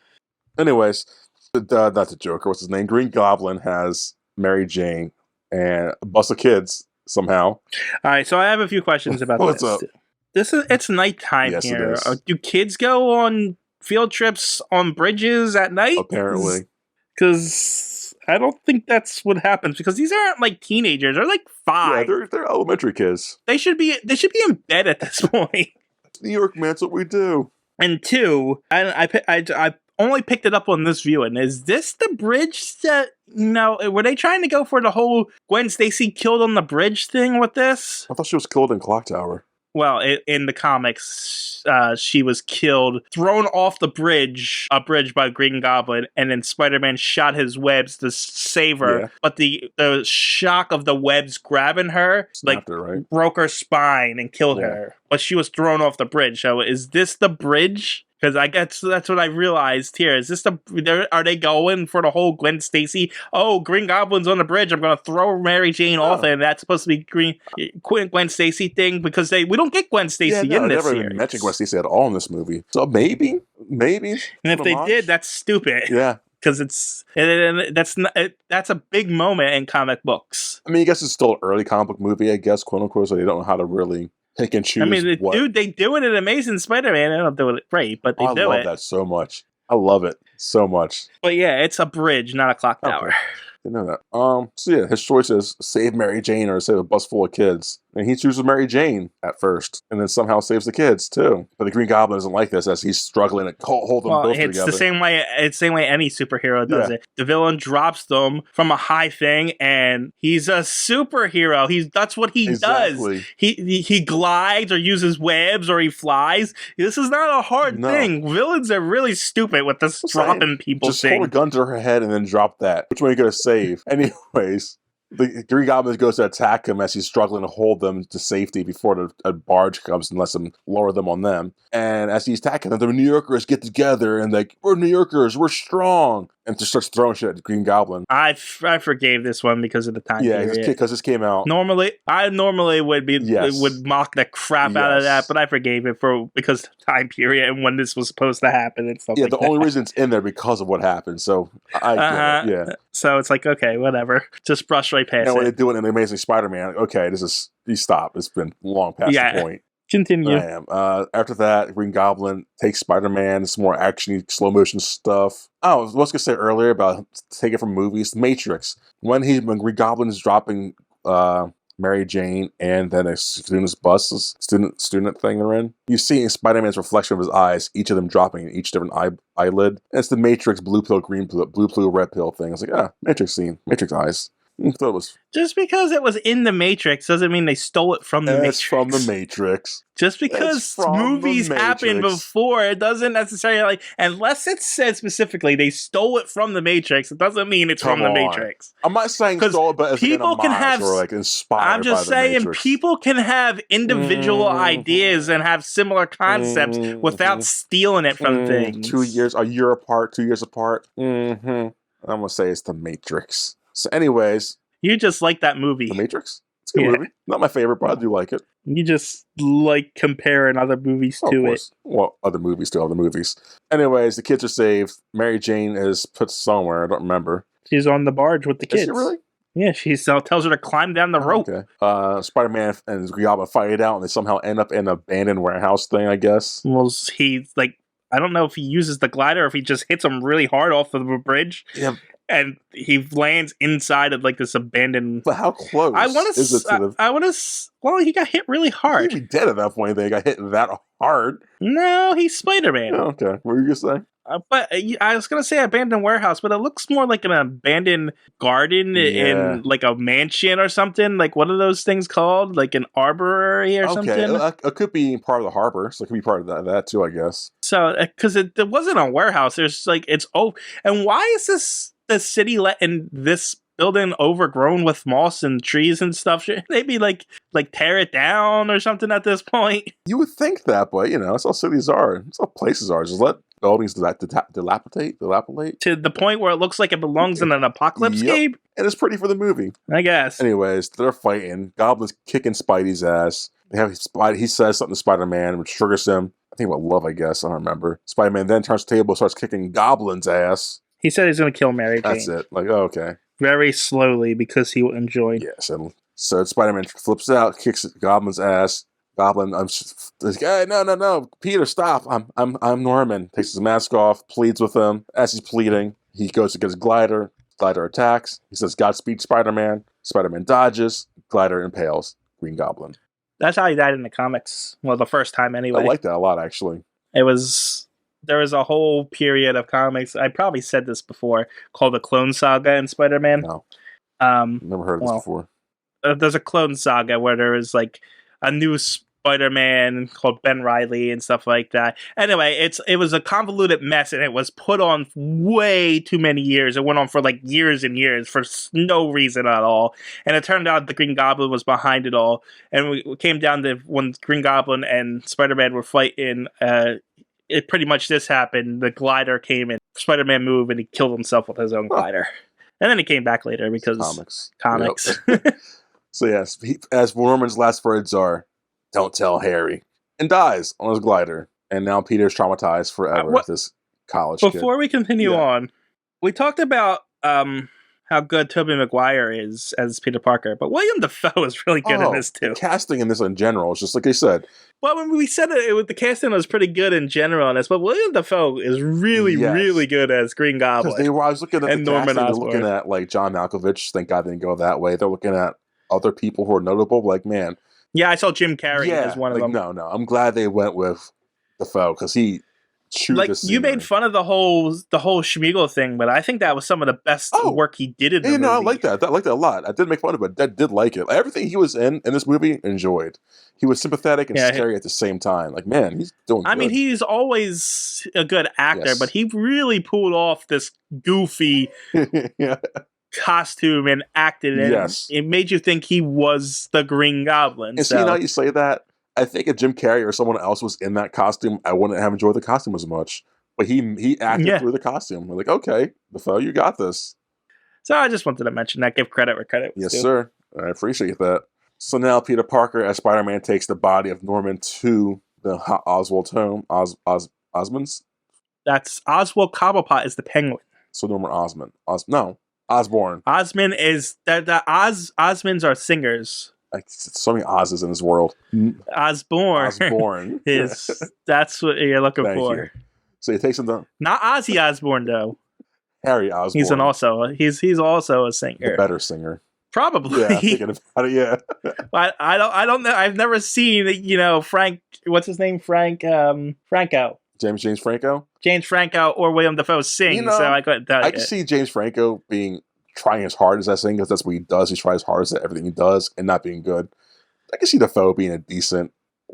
Anyways, not the Joker. What's his name? Green Goblin has Mary Jane and a bus of kids somehow. All right, so I have a few questions about What's this. up? It's nighttime yes, here. It is. Do kids go on field trips on bridges at night? Apparently. Because I don't think that's what happens, because these aren't like teenagers. They're like 5. Yeah, they're elementary kids. They should be in bed at this point. New York, man, that's what we do. And 2, and I only picked it up on this viewing. Is this the bridge that, were they trying to go for the whole Gwen Stacy killed on the bridge thing with this? I thought she was killed in Clock Tower. Well, in the comics, she was killed, thrown off a bridge by Green Goblin, and then Spider-Man shot his webs to save her. Yeah. But the shock of the webs grabbing her, snapped her, right? Broke her spine and killed her. But she was thrown off the bridge. So is this the bridge? Because I guess that's what I realized here. Is this are they going for the whole Gwen Stacy? Oh, Green Goblin's on the bridge. I'm going to throw Mary Jane off, and that's supposed to be Gwen Stacy thing, because we don't get Gwen Stacy in this series. Never even mentioned Gwen Stacy at all in this movie. So maybe. And if they did, that's stupid. Yeah. Because that's a big moment in comic books. I mean, I guess it's still an early comic book movie, I guess, quote unquote, so they don't know how to really pick and choose. I mean, they do it in Amazing Spider-Man. They don't do it great, but they do it. I love that so much. I love it so much. But yeah, it's a bridge, not a clock tower. Okay. Didn't know that. So yeah, his choice is save Mary Jane or save a bus full of kids. And he chooses Mary Jane at first, and then somehow saves the kids too. But the Green Goblin doesn't like this, as he's struggling to hold them both together. It's the same way. It's the same way any superhero does it. The villain drops them from a high thing, and he's a superhero. That's what he does. He glides or uses webs or he flies. This is not a hard thing. Villains are really stupid with this dropping people thing. Just hold a gun to her head and then drop that. Which one are you going to save? Anyways. The Green Goblin goes to attack him as he's struggling to hold them to safety before a barge comes and lets him lower them on them. And as he's attacking them, the New Yorkers get together and we're New Yorkers, we're strong. And just starts throwing shit at the Green Goblin. I forgave this one because of the time period. Yeah, because this came out. I normally would mock the crap out of that, but I forgave it because the time period and when this was supposed to happen and stuff like that. Yeah, the only reason it's in there because of what happened. So I get it, yeah. So it's like, okay, whatever. Just brush right past it. And when they do it in The Amazing Spider-Man, okay, you stop. It's been long past the point. Continue. I am. After that, Green Goblin takes Spider-Man, some more action-y, slow-motion stuff. Oh, I was going to say earlier about taking from movies, Matrix. When Green Goblin is dropping Mary Jane and then a student thing they're in, you see Spider-Man's reflection of his eyes, each of them dropping in each different eyelid. And it's the Matrix blue pill, green pill, blue pill, red pill thing. It's like, Matrix scene, Matrix eyes. I thought it was... Just because it was in the Matrix doesn't mean they stole it from the Matrix. It's from the Matrix. Just because movies happened before, it doesn't necessarily, unless it says specifically they stole it from the Matrix, it doesn't mean it's from the Matrix. I'm not saying stole it, but as people can have or inspired. I'm just saying people can have individual ideas and have similar concepts without stealing it from things. 2 years, a year apart, 2 years apart. I'm gonna say it's the Matrix. So, anyways, you just like that movie, The Matrix. It's a good movie. Not my favorite, but I do like it. You just like comparing other movies to it. Well, other movies to other movies. Anyways, the kids are saved. Mary Jane is put somewhere. I don't remember. She's on the barge with the kids. Is she really? Yeah, she tells her to climb down the rope. Okay. Spider-Man and Green Goblin fight it out, and they somehow end up in an abandoned warehouse thing, I guess. Well, I don't know if he uses the glider or if he just hits him really hard off of the bridge. Yeah. And he lands inside of this abandoned. But how close is it to the? Well, he got hit really hard. He'd be dead at that point. They got hit that hard. No, he's Spider-Man. Oh, okay. What were you gonna say? But I was gonna say abandoned warehouse, but it looks more like an abandoned garden in a mansion or something. Like, what are those things called? Like an arbory or something? It could be part of the harbor, so it could be part of that too, I guess. So, because it wasn't a warehouse, there's and why is the city letting this building overgrown with moss and trees and stuff? Should they be like tear it down or something at this point? You would think that, but that's how cities are. That's how places are. Just let buildings dilapidate to the point where it looks like it belongs in an apocalypse game. And it's pretty for the movie, I guess. Anyways, they're fighting. Goblin's kicking Spidey's ass. He says something to Spider-Man, which triggers him. I think about love, I guess. I don't remember. Spider-Man then turns the table, starts kicking Goblin's ass. He said he's going to kill Mary Jane. That's it. Okay. Very slowly because he will enjoy. Yes. So Spider-Man flips out, kicks Goblin's ass. Goblin, no, Peter, stop! I'm Norman. Takes his mask off, pleads with him. As he's pleading, he goes to get his glider. Glider attacks. He says, "Godspeed, Spider-Man." Spider-Man dodges. Glider impales Green Goblin. That's how he died in the comics. Well, the first time anyway. I like that a lot, actually. There was a whole period of comics, I probably said this before, called the Clone Saga in Spider-Man. No. Never heard of this before. There's a Clone Saga where there is a new Spider-Man called Ben Reilly and stuff like that. Anyway, it was a convoluted mess, and it was put on way too many years. It went on for years and years for no reason at all. And it turned out the Green Goblin was behind it all. And we came down to when Green Goblin and Spider-Man were fighting. It pretty much this happened. The glider came in, Spider-Man moved, and he killed himself with his own glider. And then he came back later because comics. Yep. So yes, as Norman's last words are, "Don't tell Harry," and dies on his glider. And now Peter's traumatized forever with this college kid. Before we continue on, we talked about how good Tobey Maguire is as Peter Parker, but William Dafoe is really good in this The too. casting in this in general is just like I said. Well, when we said the casting was pretty good in general on this, but William Dafoe is really, really Yes. good as Green Because Goblin. I was looking at the And Norman casting, they're looking Osborn. at like John Malkovich. Thank God they didn't go that way. They're looking at other people who are notable. Like, man, Yeah, I saw Jim Carrey as one of them. No. I'm glad they went with Dafoe because he chewed Like the you made scenery. fun of the whole Schmiegel thing, but I think that was some of the best work he did in the movie. I like that. I like that a lot. I did make fun of it. I did like it. Everything he was in this movie, enjoyed. He was sympathetic and scary at the same time. Like, man, he's doing good. I mean, he's always a good actor, but he really pulled off this goofy costume and acted in it. It made you think he was the Green Goblin. And see, now you say that, I think if Jim Carrey or someone else was in that costume, I wouldn't have enjoyed the costume as much. But he acted through the costume. I'm like, okay, Dafoe, you got this. So I just wanted to mention that. Give credit where credit was due. Yes, sir. I appreciate that. So now Peter Parker as Spider-Man takes the body of Norman to the Oswald's home. Osmond's? That's Oswald Cobblepot is the Penguin. So Norman Osmond. Osborn. Osmond is Osmonds are singers. Like, so many Oz's in this world. Osborn that's what you're looking for. You. So he takes him to not Ozzy Osbourne though. Harry Osborn. He's also a singer. The better singer. Probably. Yeah, thinking about it, yeah. But I don't know. I've never seen Frank. What's his name? Franco. James Franco. James Franco or William Dafoe sing. So I couldn't tell you. I can see James Franco trying as hard as that singer because that's what he does. He tries hard at everything he does and not being good. I can see Dafoe being a decent,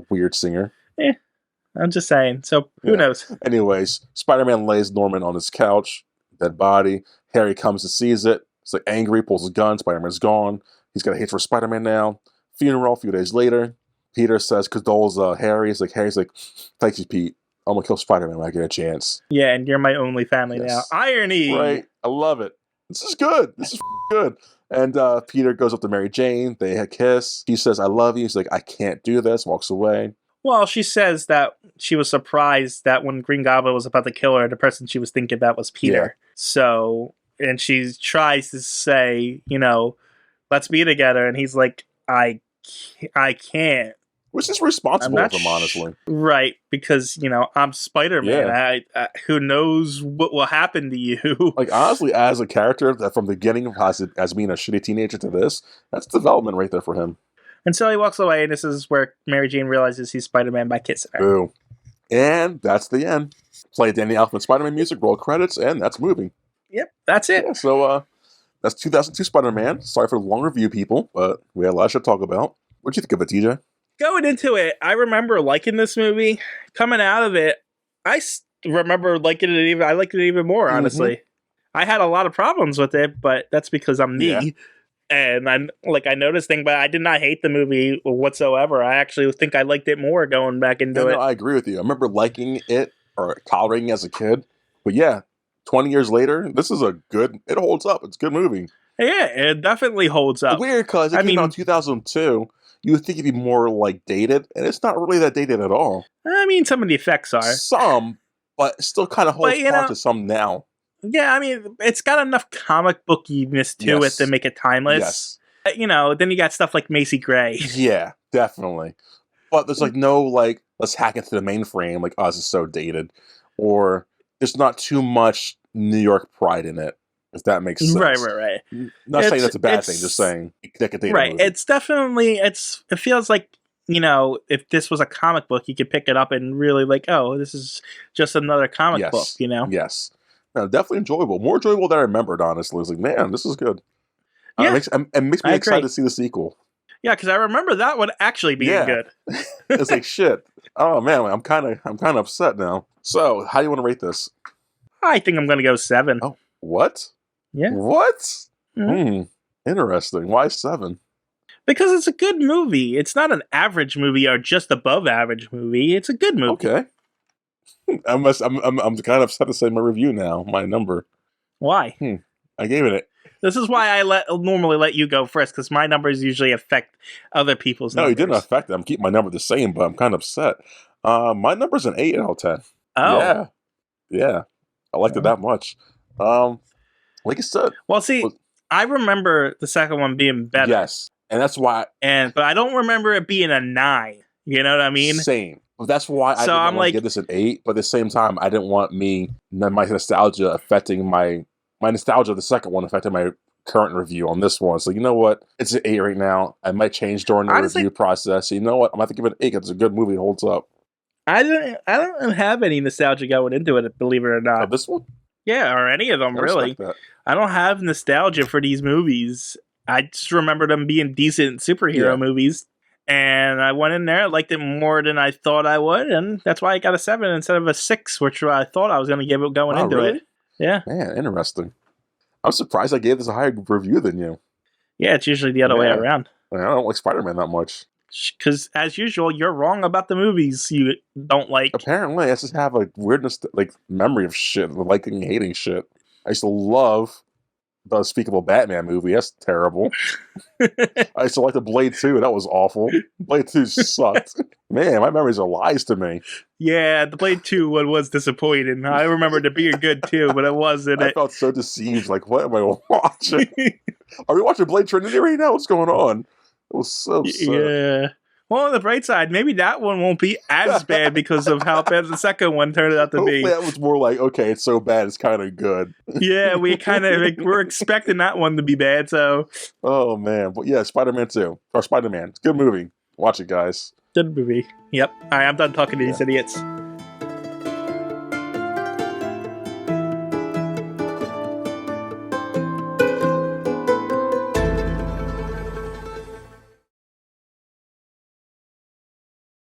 weird singer. I'm just saying. So who knows? Anyways, Spider-Man lays Norman on his couch, dead body. Harry comes and sees it. He's like angry, pulls his gun. Spider-Man's gone. He's got a hate for Spider-Man now. Funeral a few days later. Peter says, condoles Harry. Harry's like, thank you, Pete. I'm going to kill Spider-Man when I get a chance. Yeah, and you're my only family now. Irony! Right. I love it. This is good. This is good. And Peter goes up to Mary Jane. They kiss. He says, I love you. He's like, I can't do this. Walks away. Well, she says that she was surprised that when Green Goblin was about to kill her, the person she was thinking about was Peter. Yeah. So, and she tries to say, let's be together. And he's like, I can't. Which is responsible of him, honestly. Right, because, I'm Spider-Man. Yeah. Who knows what will happen to you. Like, honestly, as a character, that from the beginning, as being a shitty teenager to this, that's development right there for him. And so he walks away, and this is where Mary Jane realizes he's Spider-Man by kissing her. Boo. And that's the end. Play Danny Elfman Spider-Man music, roll credits, and that's moving. Yep, that's it. Yeah, so, that's 2002 Spider-Man. Sorry for the long review, people, but we had a lot to talk about. What'd you think of it, TJ? Going into it, I remember liking this movie. Coming out of it, I remember liking it I liked it even more, honestly. Mm-hmm. I had a lot of problems with it, but that's because I'm me. Yeah. And I noticed things, but I did not hate the movie whatsoever. I actually think I liked it more going back into it. No, I agree with you. I remember liking it or tolerating it as a kid. But yeah, 20 years later, this is it holds up. It's a good movie. Yeah, it definitely holds up. Weird, because it came out in 2002. You would think it'd be more dated, and it's not really that dated at all. I mean, some of the effects are. Some, but still kind of holds part to some now. Yeah, I mean, it's got enough comic bookiness to it to make it timeless. Yes. Then you got stuff like Macy Gray. Yeah, definitely. But there's no let's hack into the mainframe, this is so dated. Or there's not too much New York pride in it, if that makes sense. Right. Not saying that's a bad thing, just saying that could date right. It's definitely it feels like, if this was a comic book, you could pick it up and really this is just another comic book, Yes. No, definitely enjoyable. More enjoyable than I remembered, honestly. It's man, this is good. Yeah. It makes me excited to see the sequel. Yeah, because I remember that one actually being good. It's like, shit. Oh, man, I'm kind of upset now. So, how do you want to rate this? I think I'm going to go 7. Oh, what? Yeah. What? Interesting. Why 7? Because it's a good movie. It's not an average movie or just above average movie. It's a good movie. Okay. I'm kind of upset to say my review now. My number. Why? I gave it. This is why I normally let you go first, because my numbers usually affect other people's numbers. No, you didn't affect them. I'm keeping my number the same, but I'm kind of upset. My number's an 8 out of 10. Oh. Yeah. I liked it that much. Like I said. Well, see, I remember the second one being better. Yes, and that's why. But I don't remember it being a 9. You know what I mean? Same. But that's why I So didn't I'm want to like, give this an 8. But at the same time, I didn't want my nostalgia affecting my nostalgia of the second one affecting my current review on this one. So you know what? It's an 8 right now. I might change during the honestly, review process. So you know what? I'm gonna have to give it an 8. It's a good movie. It holds up. I don't have any nostalgia going into it, believe it or Oh, not. this one? Yeah, or any of them, I really. respect that. I don't have nostalgia for these movies. I just remember them being decent superhero movies. And I went in there, liked it more than I thought I would, and that's why I got a 7 instead of a 6, which I thought I was going to give it going into really? it. Yeah. Man, interesting. I'm surprised I gave this a higher review than you. Yeah, it's usually the other way around. I don't like Spider-Man that much. Because, as usual, you're wrong about the movies you don't like. Apparently, I just have a weirdness, memory of shit, liking and hating shit. I used to love the Unspeakable Batman movie. That's terrible. I used to like the Blade 2. That was awful. Blade 2 sucked. Man, my memories are lies to me. Yeah, the Blade 2 one was disappointing. I remembered it being good too, but it wasn't. I felt so deceived. Like, what am I watching? Are we watching Blade Trinity right now? What's going on? It was so sad. Yeah. Well, on the bright side, maybe that one won't be as bad because of how bad the second one turned out to Hopefully be. that was more like, okay, it's so bad, it's kind of good. Yeah, we're expecting that one to be bad, so. Oh, man. But yeah, Spider-Man 2. Or Spider-Man. It's a good movie. Watch it, guys. Good movie. Yep. All right, I'm done talking to these idiots.